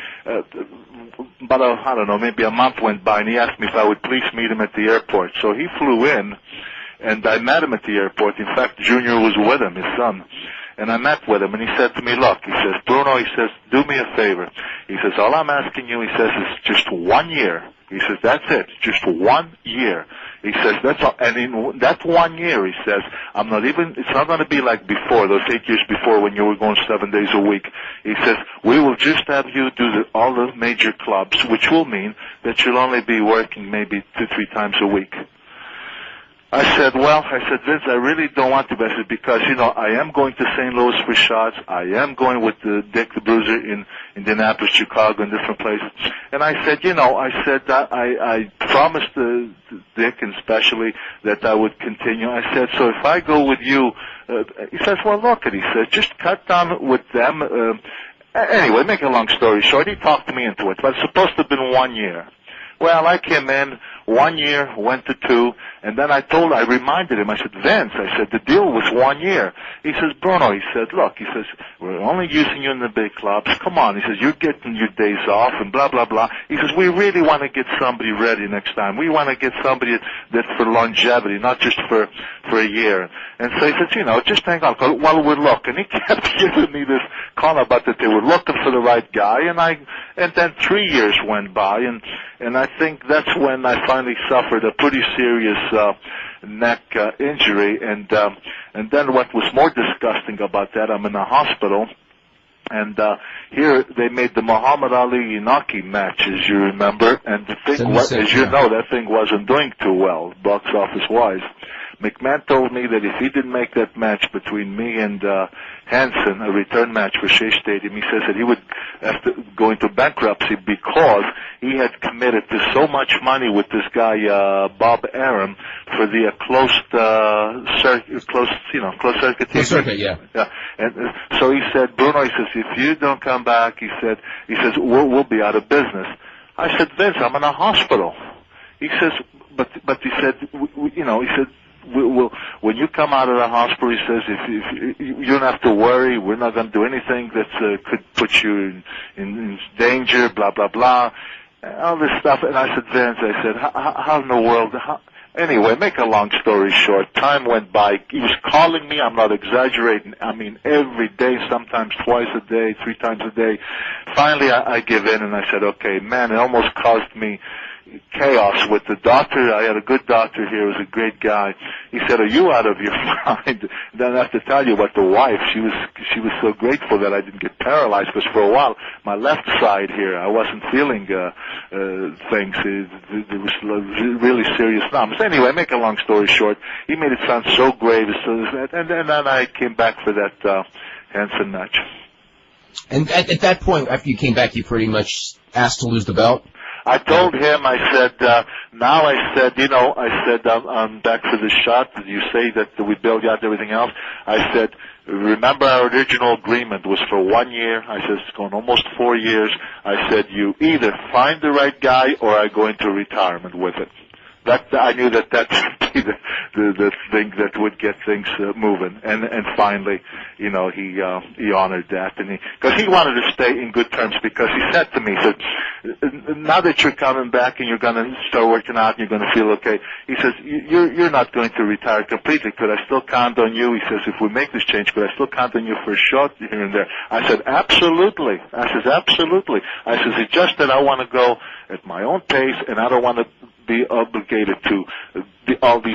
about I don't know, maybe a month went by, and he asked me if I would please meet him at the airport. So he flew in, and I met him at the airport. In fact, Junior was with him, his son. And I met with him, and he said to me, look, he says, Bruno, he says, do me a favor. He says, all I'm asking you, he says, is just 1 year. He says, that's it, just 1 year. He says, that's all. And in that 1 year, he says, it's not going to be like before, those 8 years before when you were going 7 days a week. He says, we will just have you do all the major clubs, which will mean that you'll only be working maybe 2-3 times a week. I said, Vince, I really don't want to, I said, because, I am going to St. Louis for shots. I am going with Dick the Bruiser in Indianapolis, Chicago, and different places. And I said, I promised Dick, and especially, that I would continue. I said, so if I go with you, he says, well, look, he says, just cut down with them. Anyway, make a long story short, he talked me into it, but it's supposed to have been 1 year. Well, I came in 1 year, went to 2, and then I reminded him, I said, Vince, I said, the deal was 1 year. He says, Bruno, he said, look, he says, we're only using you in the big clubs. Come on, he says, you're getting your days off and blah, blah, blah. He says, we really want to get somebody ready next time. We want to get somebody that's for longevity, not just for a year. And so he says, just hang on while we're looking. He kept giving me this call about that they were looking for the right guy, and then 3 years went by, and I think that's when I finally suffered a pretty serious neck injury, and then what was more disgusting about that, I'm in a hospital, and here they made the Muhammad Ali Inaki match, as you remember, and the thing was, as you know, that thing wasn't doing too well, box office wise. McMahon told me that if he didn't make that match between me and Hansen, a return match for Shea Stadium, he says that he would have to go into bankruptcy because he had committed to so much money with this guy Bob Arum for the closed circuit. Closed circuit, yeah. Yeah, and so he said, Bruno, he says, if you don't come back, he says we'll be out of business. I said, Vince, I'm in a hospital. He says, but he said, he said, when you come out of the hospital, he says, if you don't have to worry, we're not going to do anything that could put you in danger, blah, blah, blah, all this stuff. And I said, Vince, I said, how in the world, anyway, make a long story short, time went by. He was calling me, I'm not exaggerating, I mean, every day, sometimes twice a day, 3 times a day. Finally, I give in, and I said, okay, man, it almost caused me chaos with the doctor. I had a good doctor here, was a great guy. He said, are you out of your mind? Then I have to tell you about the wife. She was so grateful that I didn't get paralyzed, because for a while, my left side here, I wasn't feeling things. There was really serious numbness. Anyway, make a long story short, he made it sound so grave, and then I came back for that Hansen match. And at that point, after you came back, you pretty much asked to lose the belt? I told him, I said, I'm back for the shot. You say that we bailed you out and everything else. I said, remember our original agreement was for 1 year. I said, it's going almost 4 years. I said, you either find the right guy or I go into retirement with it. I knew that would be the thing that would get things moving, and finally, he honored that, and because he wanted to stay in good terms, because he said to me, he said, now that you're coming back and you're going to start working out and you're going to feel okay, he says, you're not going to retire completely. Could I still count on you? He says, if we make this change, could I still count on you for a shot here and there? I said, absolutely. I says, absolutely. I says, it's just that I want to go at my own pace, and I don't want to be obligated to all these,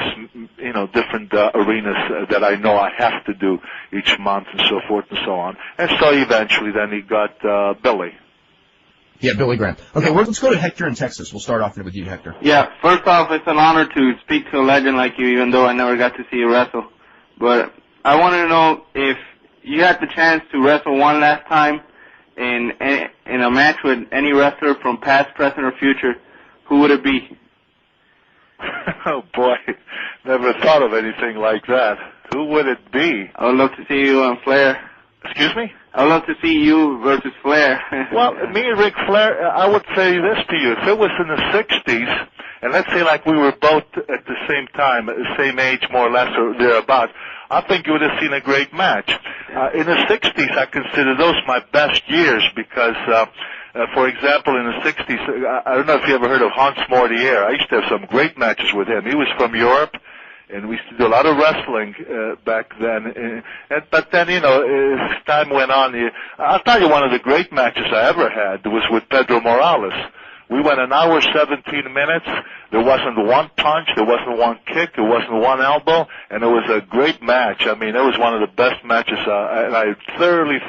different arenas that I know I have to do each month and so forth and so on. And so eventually then he got Billy. Yeah, Billy Graham. Okay, let's go to Hector in Texas. We'll start off with you, Hector. Yeah, first off, it's an honor to speak to a legend like you, even though I never got to see you wrestle. But I wanted to know if you had the chance to wrestle one last time, in a match with any wrestler from past, present, or future, who would it be? Oh boy, never thought of anything like that. Who would it be? I would love to see you on Flair. Excuse me? I would love to see you versus Flair. Well, me and Ric Flair, I would say this to you. If it was in the 60s, and let's say like we were both at the same time, at the same age more or less or thereabouts, I think you would have seen a great match. In the 60s, I consider those my best years because, for example, in the 60s, I don't know if you ever heard of Hans Mortier. I used to have some great matches with him. He was from Europe. And we used to do a lot of wrestling back then. But then, you know, as time went on, I'll tell you one of the great matches I ever had was with Pedro Morales. We went an hour, 17 minutes. There wasn't one punch. There wasn't one kick. There wasn't one elbow. And it was a great match. I mean, it was one of the best matches, and I thoroughly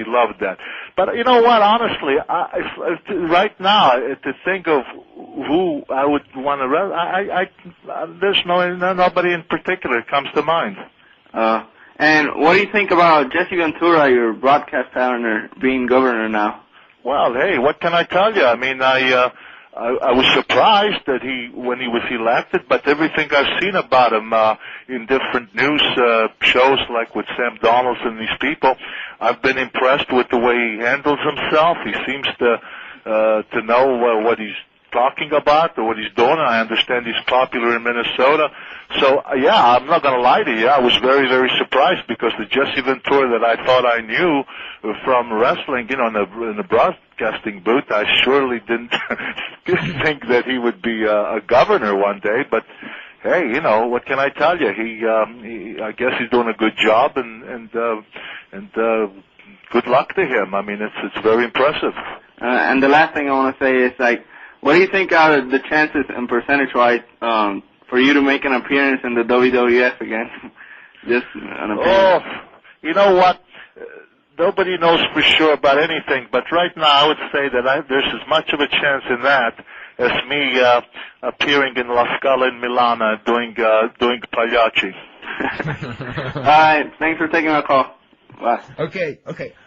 loved that. But you know what? Honestly, right now, to think of who I would want to wrestle, there's nobody in particular comes to mind. And what do you think about Jesse Ventura, your broadcast partner, being governor now? Well, hey, what can I tell you? I mean, I was surprised that when he was elected, but everything I've seen about him in different news shows, like with Sam Donaldson and these people, I've been impressed with the way he handles himself. He seems to know what he's talking about or what he's doing. I understand he's popular in Minnesota. So, yeah, I'm not going to lie to you. I was very surprised because the Jesse Ventura that I thought I knew from wrestling, you know, in the broadcasting booth, I surely didn't think that he would be a governor one day. But, hey, you know, what can I tell you? He I guess he's doing a good job, and good luck to him. I mean, it's very impressive. And the last thing I want to say is, like, what do you think are the chances and percentage-wise for you to make an appearance in the WWF again? Just an appearance. Oh, you know what? Nobody knows for sure about anything, but right now I would say that there's as much of a chance in that as me appearing in La Scala in Milan doing Pagliacci. All right, thanks for taking my call. Bye. Okay.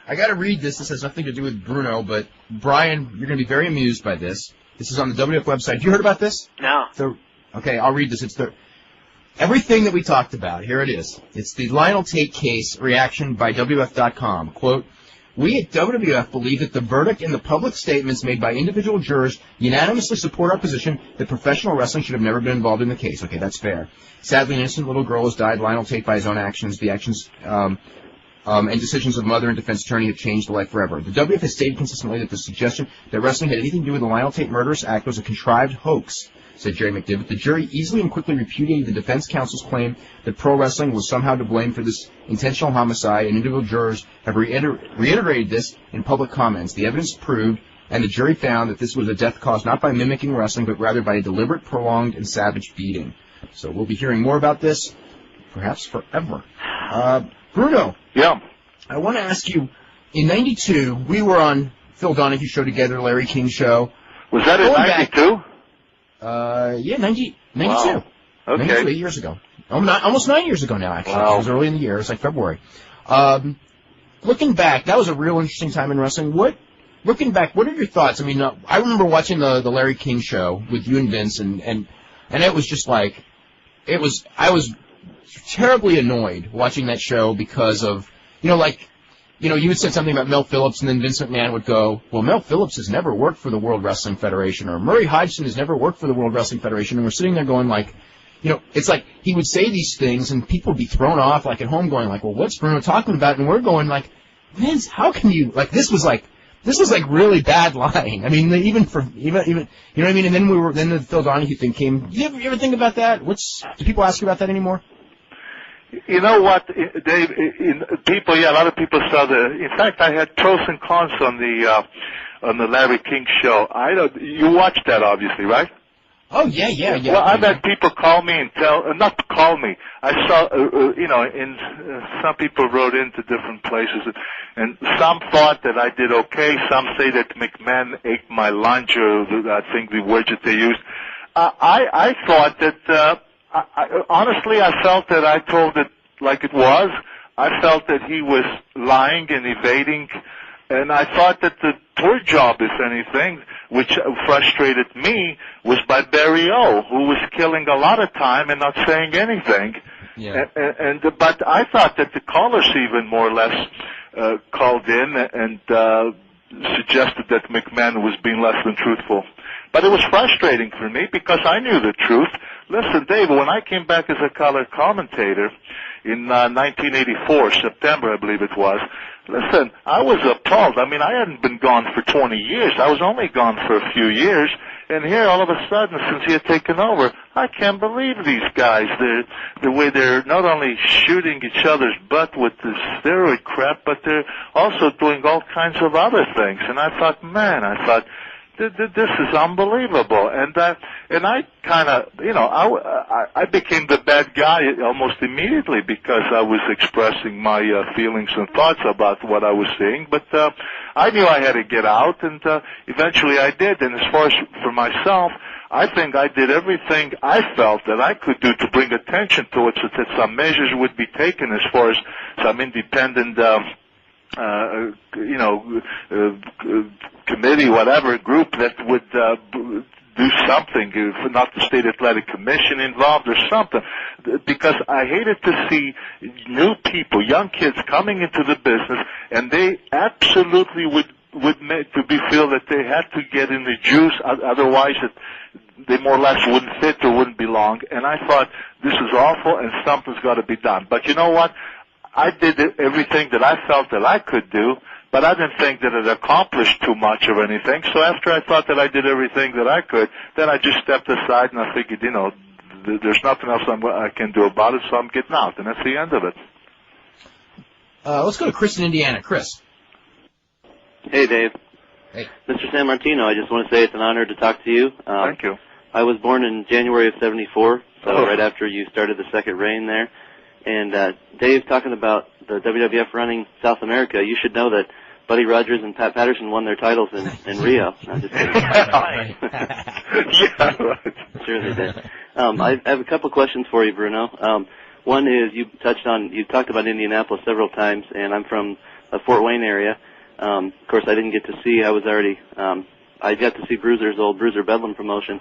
I got to read this. This has nothing to do with Bruno, but Brian, you're going to be very amused by this. This is on the WWF website. Have you heard about this? No. Okay, I'll read this. It's everything that we talked about. Here it is. It's the Lionel Tate case reaction by WWF.com. Quote, "We at WWF believe that the verdict and the public statements made by individual jurors unanimously support our position that professional wrestling should have never been involved in the case." Okay, that's fair. "Sadly, an innocent little girl has died. Lionel Tate by his own actions. The actions and decisions of mother and defense attorney have changed the life forever. The WWF has stated consistently that the suggestion that wrestling had anything to do with the Lionel Tate murderous act was a contrived hoax," said Jerry McDivitt. "The jury easily and quickly repudiated the defense counsel's claim that pro wrestling was somehow to blame for this intentional homicide, and individual jurors have reiterated this in public comments. The evidence proved, and the jury found, that this was a death caused not by mimicking wrestling, but rather by a deliberate, prolonged, and savage beating." So we'll be hearing more about this, perhaps forever. Bruno. Yeah. I want to ask you, in 92, we were on Phil Donahue's show together, Larry King's show. Was that in 92? Yeah, 92. Wow. Okay. 92, 8 years ago. Almost 9 years ago now, actually. Wow. It was early in the year. It was like February. Looking back, that was a real interesting time in wrestling. Looking back, what are your thoughts? I mean, I remember watching the Larry King show with you and Vince, and it was just like, I was terribly annoyed watching that show because of, you had said something about Mel Phillips, and then Vince McMahon would go, "Well, Mel Phillips has never worked for the World Wrestling Federation," or "Murray Hodgson has never worked for the World Wrestling Federation," and we're sitting there going like, it's like he would say these things, and people would be thrown off, like at home going like, "Well, what's Bruno talking about?" And we're going like, "Vince, how can you, like, this was like really bad lying." I mean, even, you know what I mean? And then the Phil Donahue thing came. You ever think about that? Do people ask you about that anymore? You know what, Dave? A lot of people saw in fact, I had pros and cons on the Larry King show. You watched that, obviously, right? Oh yeah. Well, I've had people call me and not call me. I saw, some people wrote into different places, and some thought that I did okay. Some say that McMahon ate my lunch, or I think the words that they used. I thought that. Honestly, I felt that I told it like it was. I felt that he was lying and evading And I thought that the tour job, if anything, which frustrated me, was by Barry O, who was killing a lot of time and not saying anything. Yeah. But I thought that the callers even more or less called in and suggested that McMahon was being less than truthful. But it was frustrating for me because I knew the truth. Listen, Dave, when I came back as a color commentator in 1984, September, I believe it was, listen, I was appalled. I mean, I hadn't been gone for 20 years. I was only gone for a few years. And here, all of a sudden, since he had taken over, I can't believe these guys. The way they're not only shooting each other's butt with the steroid crap, but they're also doing all kinds of other things. And I thought, man, this is unbelievable. And I kind of, I became the bad guy almost immediately because I was expressing my feelings and thoughts about what I was seeing. But I knew I had to get out, and eventually I did. And as far as for myself, I think I did everything I felt that I could do to bring attention to it so that some measures would be taken as far as some independent committee, whatever, group that would do something, not the State Athletic Commission involved or something, because I hated to see new people, young kids coming into the business, and they absolutely would make to be feel that they had to get in the juice, otherwise they more or less wouldn't fit or wouldn't belong. And I thought, this is awful and something's got to be done. But you know what? I did everything that I felt that I could do, but I didn't think that it accomplished too much of anything. So after I thought that I did everything that I could, then I just stepped aside and I figured, there's nothing else I can do about it, so I'm getting out, and that's the end of it. Let's go to Chris in Indiana. Chris. Hey, Dave. Hey. Mr. Sammartino, I just want to say it's an honor to talk to you. Thank you. I was born in January of '74, so right after you started the second reign there. And Dave, talking about the WWF running South America, you should know that Buddy Rogers and Pat Patterson won their titles in Rio. I'm just kidding. Yeah, right. Sure they did. I have a couple questions for you, Bruno. One is you talked about Indianapolis several times, and I'm from the Fort Wayne area. Of course, I didn't get to see. I got to see Bruiser's old Bruiser Bedlam promotion.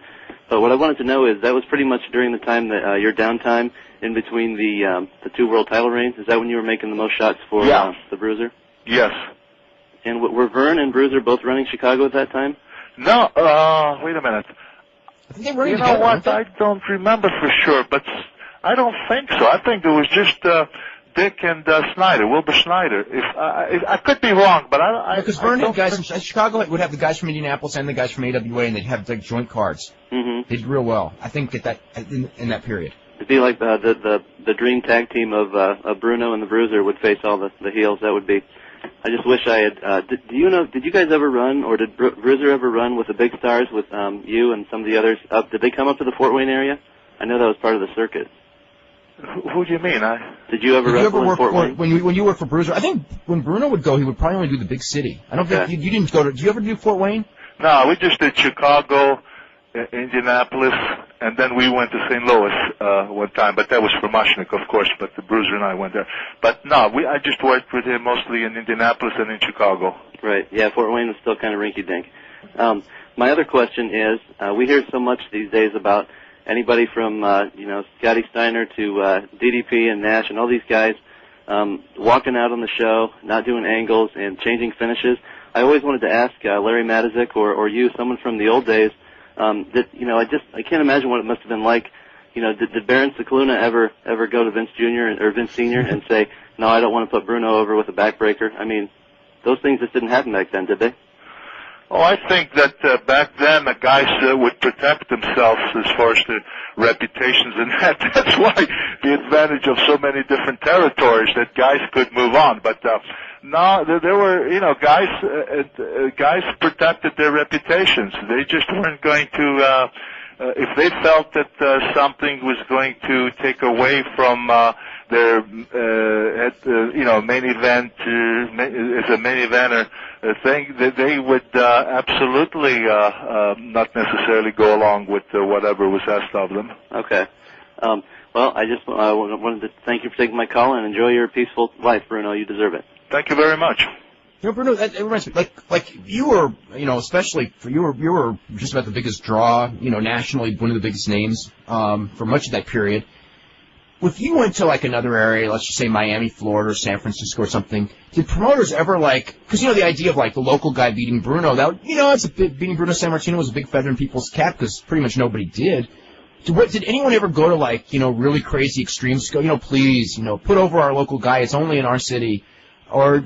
But what I wanted to know is that was pretty much during the time that your downtime in between the two world title reigns. Is that when you were making the most shots for the Bruiser? Yes. And were Vern and Bruiser both running Chicago at that time? No. Wait a minute. I think they were You know what? I don't remember for sure, but I don't think so. I think it was just Dick and Snyder, Wilbur Snyder. If I could be wrong, but because Vern had guys from Chicago would have the guys from Indianapolis and the guys from AWA, and they'd have like joint cards. Mm-hmm. They did real well, I think, in that period. It'd be like the dream tag team of Bruno and the Bruiser would face all the heels. That would be. I just wish I had. Did you guys ever run, or did Bruiser ever run with the Big Stars with you and some of the others? Did they come up to the Fort Wayne area? I know that was part of the circuit. Who do you mean? Did you ever wrestle in Fort Wayne? When you worked for Bruiser? I think when Bruno would go, he would probably only do the big city. I don't think you didn't go to. Did you ever do Fort Wayne? No, we just did Chicago, Indianapolis, and then we went to St. Louis one time. But that was for Mushnick, of course. But the Bruiser and I went there. But no, I just worked with him mostly in Indianapolis and in Chicago. Right. Yeah, Fort Wayne was still kind of rinky-dink. My other question is, we hear so much these days about anybody from, Scotty Steiner to DDP and Nash and all these guys walking out on the show, not doing angles and changing finishes. I always wanted to ask Larry Matazik or you, someone from the old days, I can't imagine what it must have been like. Did Baron Cicluna ever go to Vince Jr. or Vince Sr. and say, no, I don't want to put Bruno over with a backbreaker? I mean, those things just didn't happen back then, did they? Oh, I think that back then the guys would protect themselves as far as their reputations, and that's why the advantage of so many different territories that guys could move on. But no, there were guys protected their reputations. They just weren't going to if they felt that something was going to take away from their main event as a main eventer thing, that they would absolutely not necessarily go along with whatever was asked of them. Okay. Well, I just wanted to thank you for taking my call and enjoy your peaceful life, Bruno. You deserve it. Thank you very much. You know, Bruno, that reminds me, like you were, especially you were just about the biggest draw, nationally, one of the biggest names for much of that period. If you went to like another area, let's just say Miami, Florida, or San Francisco or something, did promoters ever because the idea of like the local guy beating Bruno, beating Bruno Sammartino was a big feather in people's cap because pretty much nobody did. Did anyone ever go to like, really crazy extremes? Go, please, put over our local guy. It's only in our city. Or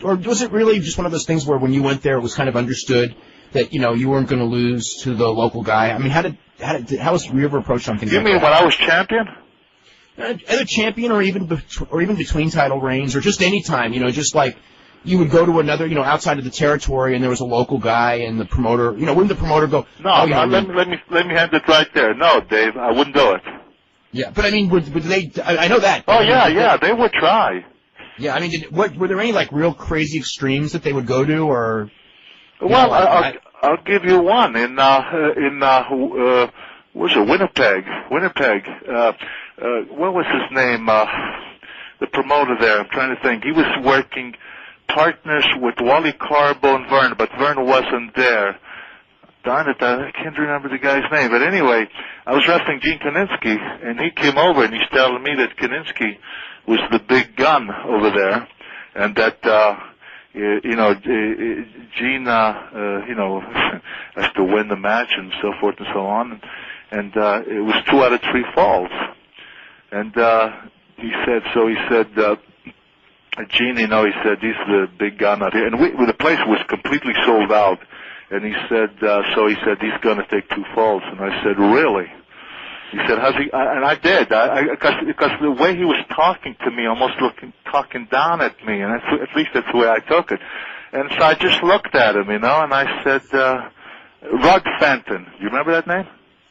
was it really just one of those things where when you went there, it was kind of understood that, you weren't going to lose to the local guy? I mean, how was you ever approach something like that? You mean when I was champion? Either champion or even between title reigns or just any time, just like you would go to another, outside of the territory and there was a local guy and the promoter, wouldn't the promoter go, no, let me hand it right there. No, Dave, I wouldn't do it. Yeah, but I mean, would they, I know that. Oh, yeah, they would try. Yeah, I mean, were there any like real crazy extremes that they would go to or? Well, I'll give you one what's it, Winnipeg. What was his name? The promoter there. I'm trying to think. He was working partners with Wally Carbo and Vern, but Vern wasn't there. Darn it, I can't remember the guy's name. But anyway, I was wrestling Gene Kaninsky, and he came over and he's telling me that Kaninsky was the big gun over there, and that Gene has to win the match and so forth and so on. And it was 2 out of 3 falls. And he said, Gene, he said, he's the big gun out here. And the place was completely sold out. And he said, he's going to take 2 falls. And I said, really? He said, how's he? And I did, because the way he was talking to me, almost talking down at me, and at least that's the way I took it. And so I just looked at him, and I said, Rod Fenton. You remember that name?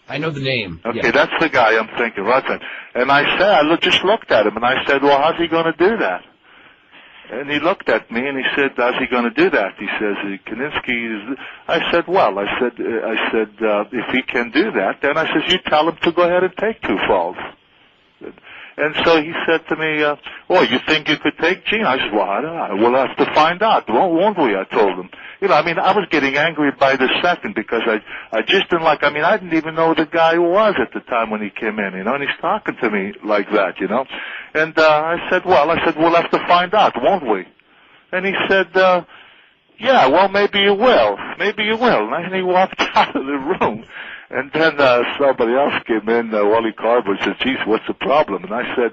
I know the name. Okay, yeah. That's the guy I'm thinking, Rod Fenton. And I just looked at him, and I said, well, how's he going to do that? And he looked at me and he said, how's he going to do that? He says, Kaninsky is... I said, if he can do that, then I says, you tell him to go ahead and take 2 falls. And so he said to me, you think you could take Gene? I said, well, I don't know. We'll have to find out, won't we? I told him. I was getting angry by the second because I just didn't I didn't even know who the guy was at the time when he came in, and he's talking to me like that, And I said, we'll have to find out, won't we? And he said, yeah, well, maybe you will. Maybe you will. And he walked out of the room. And then somebody else came in, Wally Carver, and said, geez, what's the problem? And I said,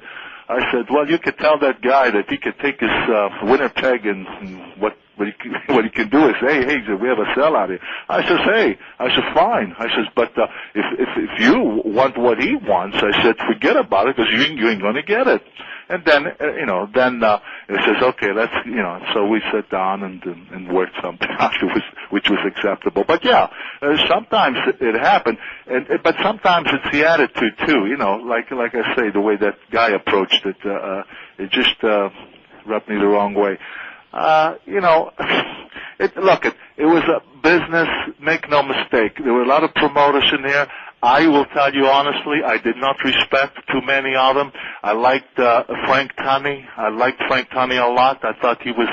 well, you could tell that guy that he could take his winner peg and what he can do is, hey, we have a sellout here. I said, fine. I said, but if you want what he wants, I said, forget about it because you ain't going to get it. And then, it says, okay, let's, so we sat down and worked something out which was acceptable. But yeah, sometimes it happened, but sometimes it's the attitude too, like I say, the way that guy approached it, it just, rubbed me the wrong way. It was a business, make no mistake. There were a lot of promoters in here. I will tell you honestly, I did not respect too many of them. I liked Frank Tunney. I liked Frank Tunney a lot. I thought he was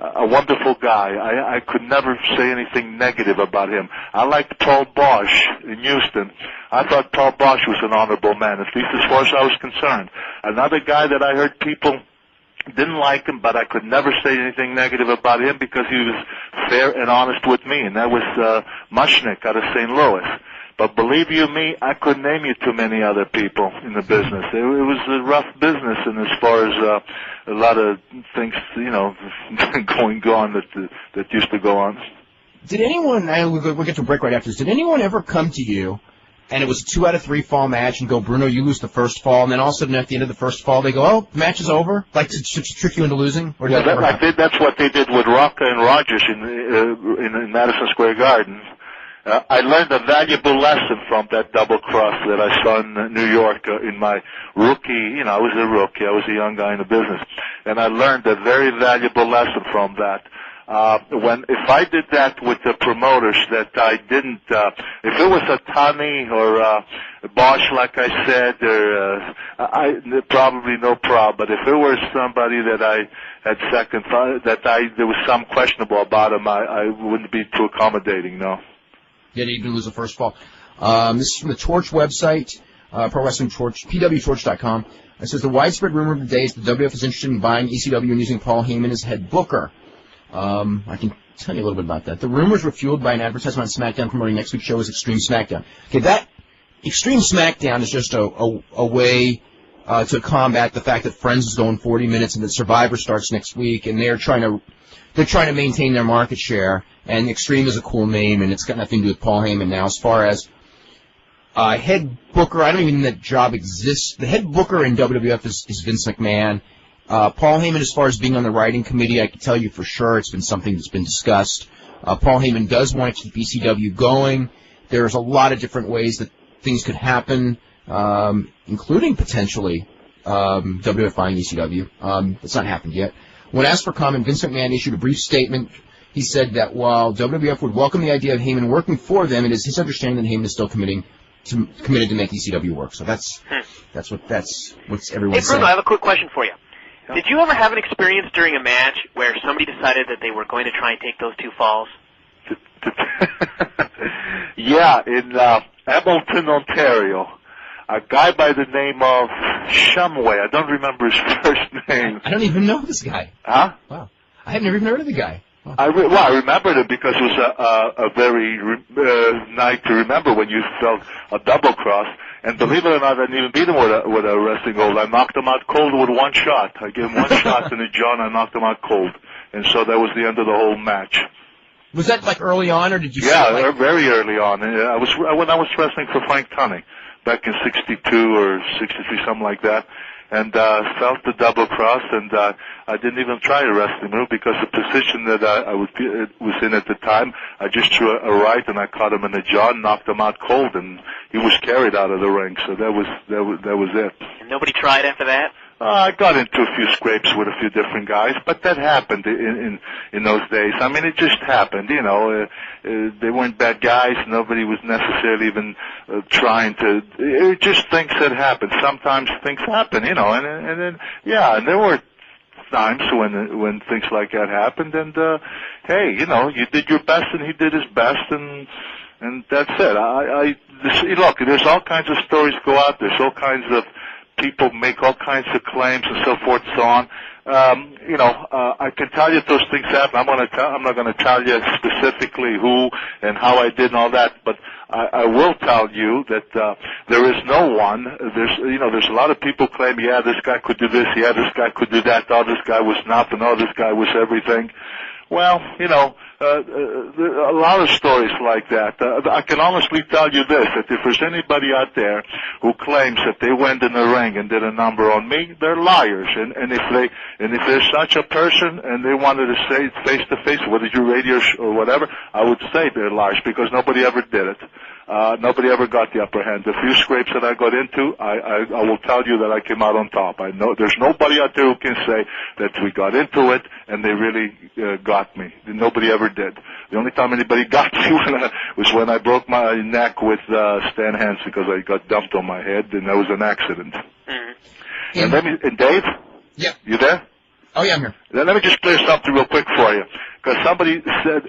a wonderful guy. I could never say anything negative about him. I liked Paul Bosch in Houston. I thought Paul Bosch was an honorable man, at least as far as I was concerned. Another guy that I heard people didn't like him, but I could never say anything negative about him because he was fair and honest with me, and that was Mushnick out of St. Louis. But believe you me, I couldn't name you too many other people in the business. It was a rough business, and as far as a lot of things, going on that used to go on. Did anyone? We'll get to a break right after this. Did anyone ever come to you, and it was a 2 out of 3 fall match, and go, Bruno, you lose the first fall, and then all of a sudden at the end of the first fall, they go, oh, the match is over, like to trick you into losing? Or did that's what they did with Rocca and Rogers in Madison Square Garden. I learned a valuable lesson from that double cross that I saw in New York in my rookie. I was a rookie. I was a young guy in the business. And I learned a very valuable lesson from that. If I did that with the promoters that I didn't, if it was a Tani or Bosch, like I said, or probably no problem. But if it was somebody that I had second thought, there was some questionable about him, I wouldn't be too accommodating. No. Yeah, you didn't lose the first fall. This is from the Torch website, Pro Wrestling Torch, pwtorch.com. It says the widespread rumor of the day is the WWF is interested in buying ECW and using Paul Heyman as head booker. I can tell you a little bit about that. The rumors were fueled by an advertisement on SmackDown promoting next week's show as Extreme SmackDown. Okay, that Extreme SmackDown is just a way to combat the fact that Friends is going 40 minutes and that Survivor starts next week, and they're trying to maintain their market share. And Extreme is a cool name, and it's got nothing to do with Paul Heyman now. As far as head booker, I don't even know that job exists. The head booker in WWF is Vince McMahon. Paul Heyman, as far as being on the writing committee, I can tell you for sure it's been something that's been discussed. Paul Heyman does want to keep ECW going. There's a lot of different ways that things could happen, including potentially WWF buying ECW. It's not happened yet. When asked for comment, Vince McMahon issued a brief statement. He said that while WWF would welcome the idea of Heyman working for them, it is his understanding that Heyman is still committed to make ECW work. So that's what's everyone's saying. Hey, Bruno, I have a quick question for you. Did you ever have an experience during a match where somebody decided that they were going to try and take those two falls? Yeah, in Hamilton, Ontario. A guy by the name of Shumway. I don't remember his first name. I don't even know this guy. Huh? Wow. I had never even heard of the guy. Wow. I remembered it because it was a very night to remember when you felt a double cross. And believe it or not, I didn't even beat him with a wrestling hold. I knocked him out cold with one shot. I gave him one shot in the jaw and I knocked him out cold. And so that was the end of the whole match. Was that like early on, or did you? Yeah, very early on. When I was wrestling for Frank Tunney back in '62 or '63, something like that. And felt the double cross, and I didn't even try a wrestling move because the position that I was in at the time, I just threw a right and I caught him in the jaw and knocked him out cold, and he was carried out of the ring. So that was it. And nobody tried after that? I got into a few scrapes with a few different guys, but that happened in those days. I mean, it just happened, you know. They weren't bad guys. Nobody was necessarily even trying to. It just things that happened. Sometimes things happen, you know. And then and there were times when things like that happened. And hey, you know, you did your best and he did his best, and that's it. Look, there's all kinds of stories go out. There's all kinds of people make all kinds of claims and so forth and so on. I can tell you if those things happen. I'm not going to tell you specifically who and how I did and all that, but I will tell you that there is no one. There's a lot of people claim, yeah, this guy could do this, yeah, this guy could do that, oh, this guy was nothing, oh, this guy was everything. Well, you know, a lot of stories like that. I can honestly tell you this, that if there's anybody out there who claims that they went in the ring and did a number on me, they're liars. And if there's such a person and they wanted to say it face to face, whether you radio or whatever, I would say they're liars because nobody ever did it. Nobody ever got the upper hand. The few scrapes that I got into, I will tell you that I came out on top. I know there's nobody out there who can say that we got into it and they really got me. Nobody ever did. The only time anybody got me was when I broke my neck with Stan Hansen because I got dumped on my head, and that was an accident. Mm-hmm. And Dave? Yeah. You there? Oh, yeah, I'm here. Let me just clear something real quick for you. Because somebody said,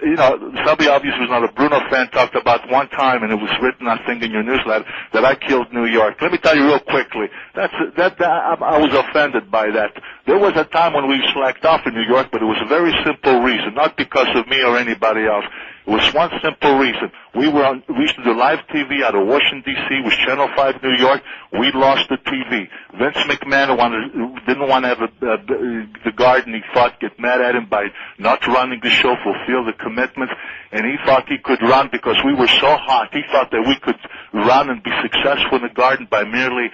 somebody obviously was not a Bruno fan, talked about one time, and it was written, I think, in your newsletter, that I killed New York. Let me tell you real quickly. I was offended by that. There was a time when we slacked off in New York, but it was a very simple reason, not because of me or anybody else. It was one simple reason. We used to do live TV out of Washington, D.C. with Channel 5 New York. We lost the TV. Vince McMahon didn't want to have the Garden. He thought, get mad at him by not running the show, fulfill the commitments, and he thought he could run because we were so hot. He thought that we could run and be successful in the Garden by merely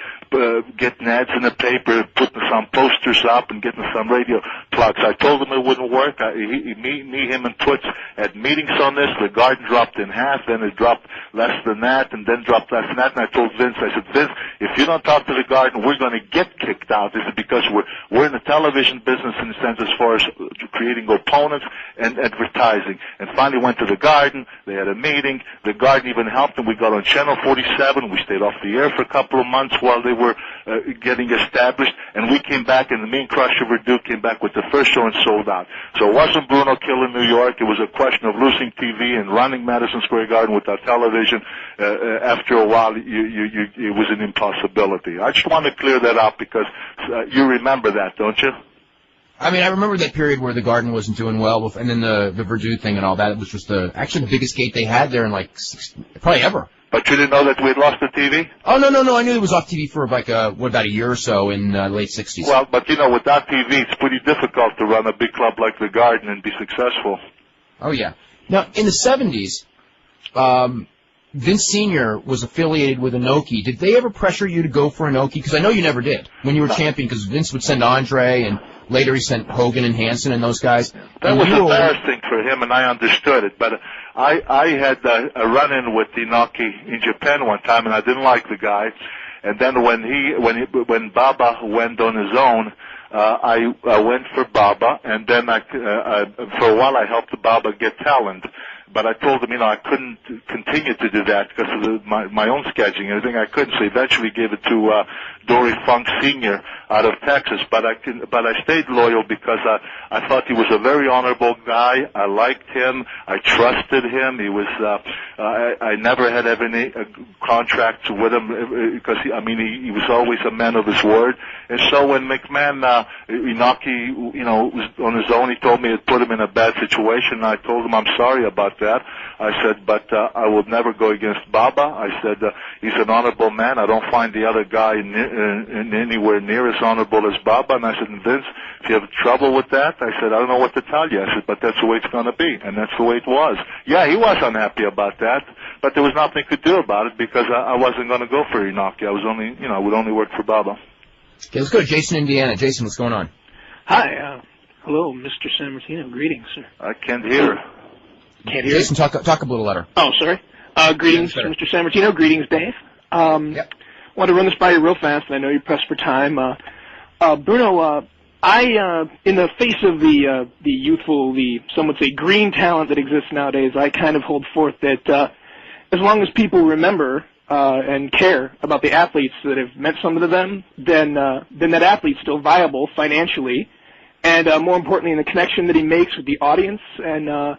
getting ads in the paper, putting some posters up, and getting some radio plugs. I told him it wouldn't work. Me, him, and Toots had meetings on this. The garden dropped in half, then it dropped less than that, and then dropped less than that. And I told Vince, I said, Vince, if you don't talk to the garden, we're going to get kicked out. This is because we're in the television business in the sense as far as creating opponents and advertising. And finally went to the garden. They had a meeting. The garden even helped them. We got on Channel 47. We stayed off the air for a couple of months while they were getting established. And we came back, and me and Crusher Verdu came back with the first show and sold out. So it wasn't Bruno killing New York. It was a question of losing TV and running Madison Square Garden without television. After a while, it was an impossibility. I just want to clear that up because you remember that, don't you? I mean, I remember that period where the garden wasn't doing well, and then the Verdu thing and all that. It was just actually the biggest gate they had there in probably ever. But you didn't know that we had lost the TV? Oh, no. I knew it was off TV for about a year or so in late 60s. Well, but without TV, it's pretty difficult to run a big club like the Garden and be successful. Oh, yeah. Now, in the 70s, Vince Sr. was affiliated with Inoki. Did they ever pressure you to go for Inoki? Because I know you never did when you were champion, because Vince would send Andre, and later he sent Hogan and Hansen and those guys. That was embarrassing for him, and I understood it. But I had a run-in with Inoki in Japan one time, and I didn't like the guy. And then when Baba went on his own, I went for Baba, and then for a while I helped Baba get talent. But I told him, I couldn't continue to do that because of my own scheduling and everything. I couldn't, so eventually gave it to Dory Funk Sr. out of Texas. But I stayed loyal because I thought he was a very honorable guy. I liked him. I trusted him. He was. I never had any contracts with him because he was always a man of his word. And so when McMahon, Inoki, was on his own, he told me it put him in a bad situation. And I told him I'm sorry about that. I said, but I would never go against Baba. I said, he's an honorable man. I don't find the other guy anywhere near as honorable as Baba. And I said, Vince, if you have trouble with that, I said, I don't know what to tell you. I said, but that's the way it's going to be. And that's the way it was. Yeah, he was unhappy about that, but there was nothing he could do about it because I wasn't going to go for Inoki. I was only, I would only work for Baba. Okay, let's go to Jason, Indiana. Jason, what's going on? Hi, hello, Mr. Sammartino. Greetings, sir. I can't hear. Can't hear. Jason, talk a little louder. Oh, sorry. Greetings, Mr. Sammartino. Greetings, Dave. Yep. Want to run this by you real fast, and I know you're pressed for time. Bruno, I, in the face of the youthful, some would say green talent that exists nowadays, I kind of hold forth that as long as people remember and care about the athletes that have meant something to them, then that athlete's still viable financially, and more importantly, in the connection that he makes with the audience. And I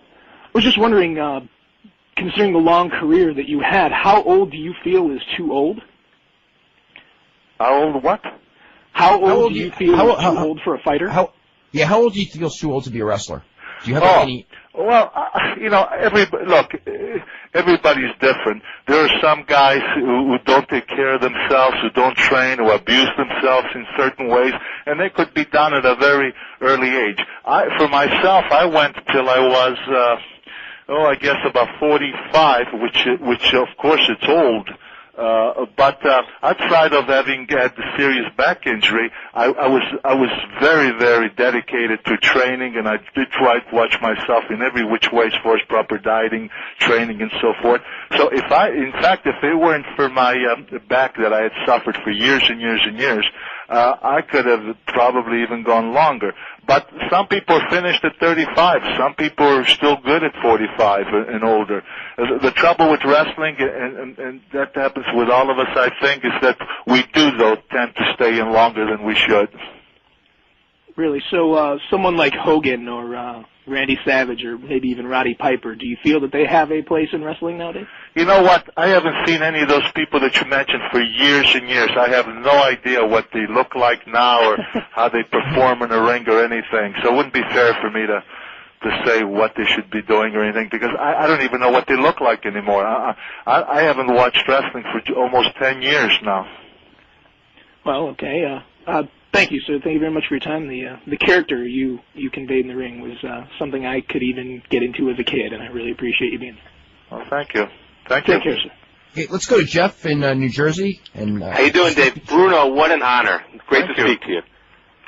was just wondering, considering the long career that you had, how old do you feel is too old? How old what? How old do you feel is too old for a fighter? How old do you feel is too old to be a wrestler? Do you have any? Well, everybody's different. There are some guys who don't take care of themselves, who don't train, who abuse themselves in certain ways, and they could be done at a very early age. For myself, I went till I was, I guess about 45, which of course it's old. But outside of having had the serious back injury, I was very, very dedicated to training, and I did try to watch myself in every which way as far as proper dieting, training, and so forth. So if it weren't for my back that I had suffered for years and years and years, I could have probably even gone longer. But some people are finished at 35. Some people are still good at 45 and older. The trouble with wrestling, and that happens with all of us, I think, is that we do, though, tend to stay in longer than we should. Really? So someone like Hogan or Randy Savage or maybe even Roddy Piper, do you feel that they have a place in wrestling nowadays? You know what? I haven't seen any of those people that you mentioned for years and years. I have no idea what they look like now or how they perform in the ring or anything. So it wouldn't be fair for me to say what they should be doing or anything because I don't even know what they look like anymore. I haven't watched wrestling for almost 10 years now. Well, okay. Thank you, sir. Thank you very much for your time. The character you conveyed in the ring was something I could even get into as a kid, and I really appreciate you being there. Well, thank you. Thank you. Take care, sir. Okay, let's go to Jeff in New Jersey. And how you doing, Dave? Bruno, what an honor. Great to speak to you.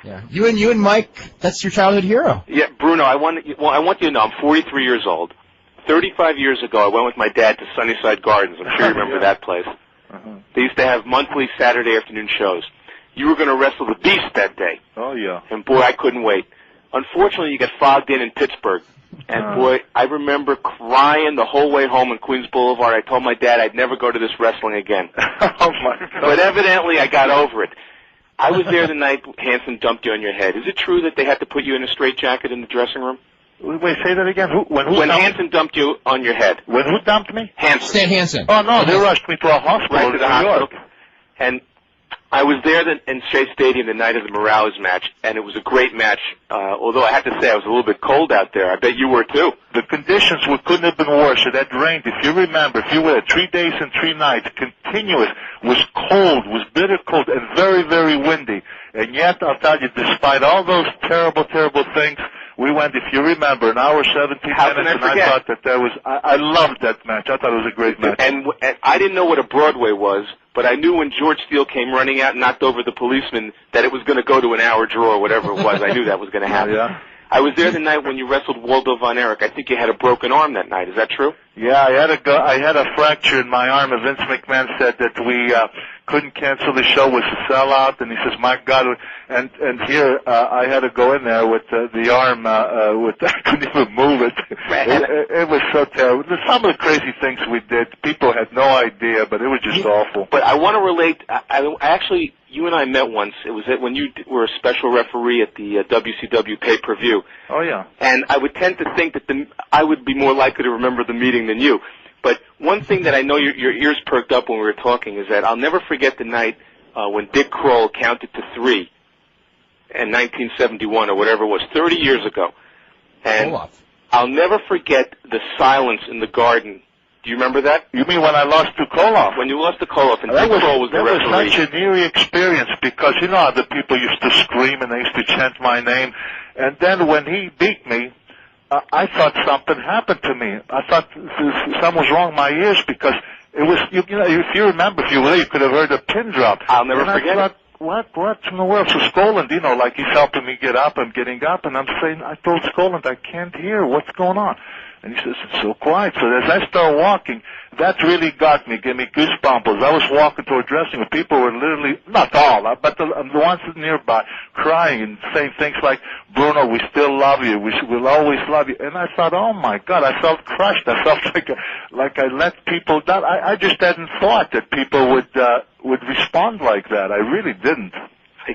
Yeah, you and Mike, that's your childhood hero. Yeah, Bruno, I want you to know I'm 43 years old. 35 years ago, I went with my dad to Sunnyside Gardens. I'm sure you remember that place. They used to have monthly Saturday afternoon shows. You were going to wrestle the Beast that day. Oh, yeah. And, boy, I couldn't wait. Unfortunately, you got fogged in Pittsburgh. And, boy, I remember crying the whole way home on Queens Boulevard. I told my dad I'd never go to this wrestling again. Oh, my God. But evidently, I got over it. I was there the night Hanson dumped you on your head. Is it true that they had to put you in a straitjacket in the dressing room? Wait, say that again. When Hanson dumped you on your head. When who dumped me? Hanson. Stan Hansen. Oh, no, they rushed me to a hospital Right to the in New hospital. York. And I was there in Shea Stadium the night of the Morales match, and it was a great match, although I have to say I was a little bit cold out there. I bet you were too. The conditions couldn't have been worse. It had rained. If you remember, if you were 3 days and 3 nights, continuous, was cold, was bitter cold, and very, very windy. And yet, I'll tell you, despite all those terrible, terrible things, we went, if you remember, an hour, 17 minutes, and I thought that was, I loved that match. I thought it was a great match. And I didn't know what a Broadway was, but I knew when George Steele came running out and knocked over the policeman that it was going to go to an hour draw or whatever it was. I knew that was going to happen. Yeah. I was there the night when you wrestled Waldo Von Erich. I think you had a broken arm that night. Is that true? Yeah, I had a fracture in my arm, and Vince McMahon said that we couldn't cancel the show, was a sellout, and he says, my God, and here I had to go in there with the arm, I couldn't even move it. It was so terrible. Some of the crazy things we did, people had no idea, but it was just awful. But I want to relate, I actually, you and I met once. It was when you were a special referee at the WCW pay-per-view. Oh, yeah. And I would tend to think that I would be more likely to remember the meeting than you. But one thing that I know your ears perked up when we were talking is that I'll never forget the night when Dick Kroll counted to 3 in 1971 or whatever it was, 30 years ago. And I'll never forget the silence in the Garden. Do you remember that? You mean when I lost to Koloff? When you lost to Koloff and Dick Kroll was the referee. That was such an eerie experience because you know how the people used to scream and they used to chant my name. And then when he beat me, I thought something happened to me. I thought something was wrong with my ears because it was, you know, if you remember, if you were there, you could have heard a pin drop. I'll never forget it. What in the world? So Skoland, you know, like he's helping me get up, I'm getting up, and I'm saying, I told Skoland, I can't hear, what's going on? And he says, it's so quiet. So as I start walking, that really got me, gave me goosebumps. I was walking toward dressing room. People were literally, not all, but the ones nearby, crying and saying things like, Bruno, we still love you. We'll always love you. And I thought, oh, my God, I felt crushed. I felt like I let people down. I just hadn't thought that people would respond like that. I really didn't.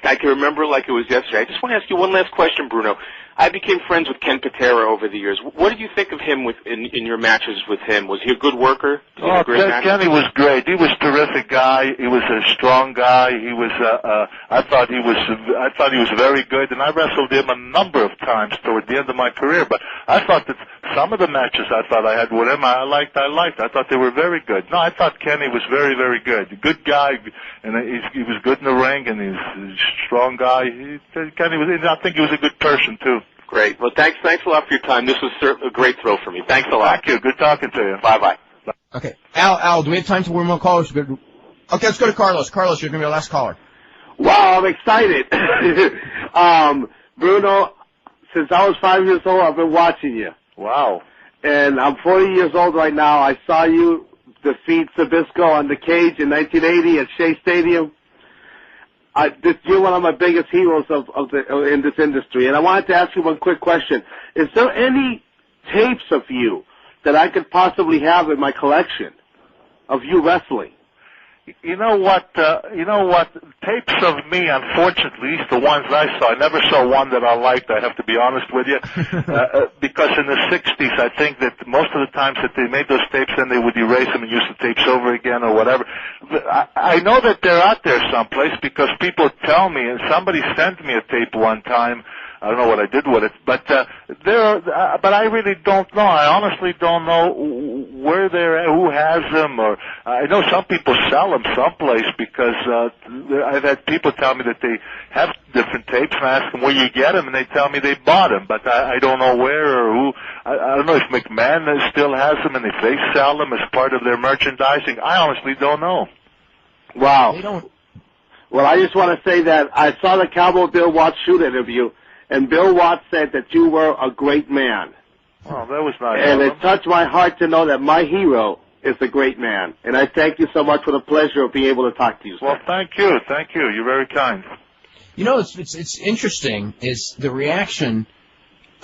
I can remember like it was yesterday. I just want to ask you one last question, Bruno. I became friends with Ken Patera over the years. What did you think of him in your matches with him? Was he a good worker? Kenny was great. He was a terrific guy. He was a strong guy. He was. I thought he was very good, and I wrestled him a number of times toward the end of my career. But I thought that some of the matches I thought I had with him, I liked. I thought they were very good. No, I thought Kenny was very, very good. A good guy, and he was good in the ring, and he's a strong guy. Kenny was. I think he was a good person too. Great. Well, thanks a lot for your time. This was certainly a great thrill for me. Thanks a lot. Thank you. Good talking to you. Bye-bye. Okay. Al, do we have time for one more caller? Okay, let's go to Carlos. Carlos, you're going to be our last caller. Wow, I'm excited. Bruno, since I was 5 years old, I've been watching you. Wow. And I'm 40 years old right now. I saw you defeat Zbyszko on the cage in 1980 at Shea Stadium. You're one of my biggest heroes in this industry, and I wanted to ask you one quick question. Is there any tapes of you that I could possibly have in my collection of you wrestling? You know what? Tapes of me, unfortunately, at least the ones I saw, I never saw one that I liked, I have to be honest with you. Because in the 60s, I think that most of the times that they made those tapes, then they would erase them and use the tapes over again or whatever. I know that they're out there someplace because people tell me, and somebody sent me a tape one time I don't know what I did with it. But but I really don't know. I honestly don't know where they're at, who has them, or I know some people sell them someplace because I've had people tell me that they have different tapes, and I ask them where you get them, and they tell me they bought them, but I don't know where or who. I don't know if McMahon still has them and if they sell them as part of their merchandising. I honestly don't know. Wow. They don't. Well, I just want to say that I saw the Cowboy Bill Watts shoot interview, and Bill Watts said that you were a great man. Oh, that was nice. And it touched my heart to know that my hero is a great man. And I thank you so much for the pleasure of being able to talk to you, sir. Well, thank you. Thank you. You're very kind. You know, it's interesting is the reaction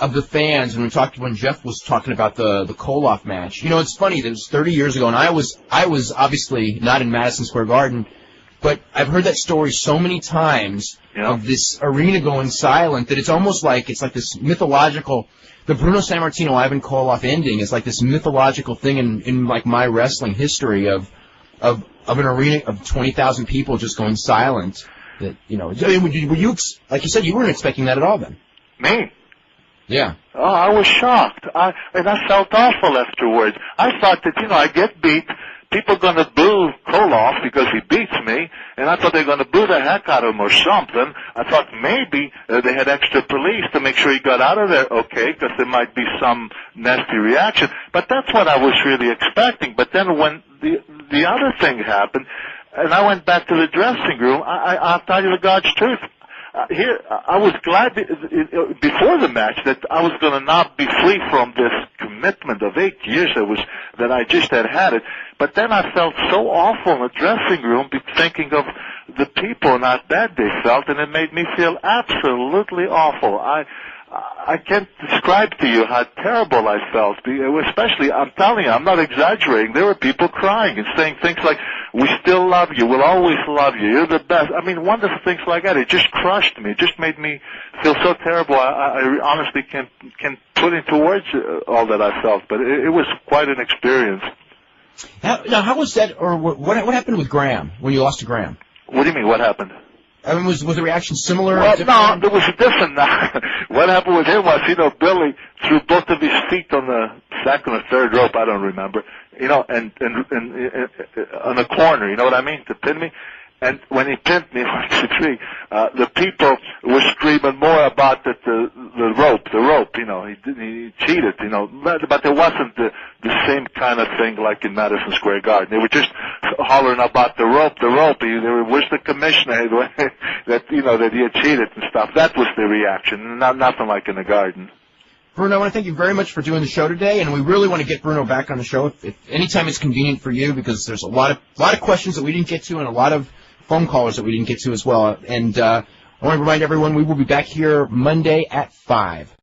of the fans when Jeff was talking about the Koloff match. You know, it's funny. It was 30 years ago, and I was obviously not in Madison Square Garden, but I've heard that story so many times of this arena going silent that it's almost like it's like this mythological. The Bruno Sammartino Ivan Koloff ending is like this mythological thing in like my wrestling history of an arena of 20,000 people just going silent. That, you know, I mean, were you, like you said, you weren't expecting that at all then? Me? Yeah. Oh, I was shocked. And I felt awful afterwards. I thought that, I get beat. People are going to boo Koloff because he beats me, and I thought they were going to boo the heck out of him or something. I thought maybe they had extra police to make sure he got out of there okay, because there might be some nasty reaction. But that's what I was really expecting. But then when the other thing happened, and I went back to the dressing room, I'll tell you the God's truth. I was glad before the match that I was going to not be free from this commitment of 8 years that I just had it. But then I felt so awful in the dressing room, thinking of the people and how bad they felt, and it made me feel absolutely awful. I can't describe to you how terrible I felt. Especially, I'm telling you, I'm not exaggerating. There were people crying and saying things like, "We still love you. We'll always love you. You're the best." I mean, wonderful things like that. It just crushed me. It just made me feel so terrible. I honestly can't put into words all that I felt. But it was quite an experience. How was that, or what happened with Graham when you lost to Graham? What do you mean, what happened? I mean, was the reaction similar? Well, no, there was a different. What happened with him was, Billy threw both of his feet on the second or third rope, I don't remember, and on the corner, you know what I mean, to pin me. And when he pinned me, the people were screaming more about the rope, he cheated, but it wasn't the same kind of thing like in Madison Square Garden. They were just hollering about the rope. They were, where's the commissioner that he had cheated and stuff. That was the reaction, nothing like in the Garden. Bruno, I want to thank you very much for doing the show today, and we really want to get Bruno back on the show if anytime it's convenient for you, because there's a lot of questions that we didn't get to and a lot of phone callers that we didn't get to as well. And I want to remind everyone we will be back here Monday at 5.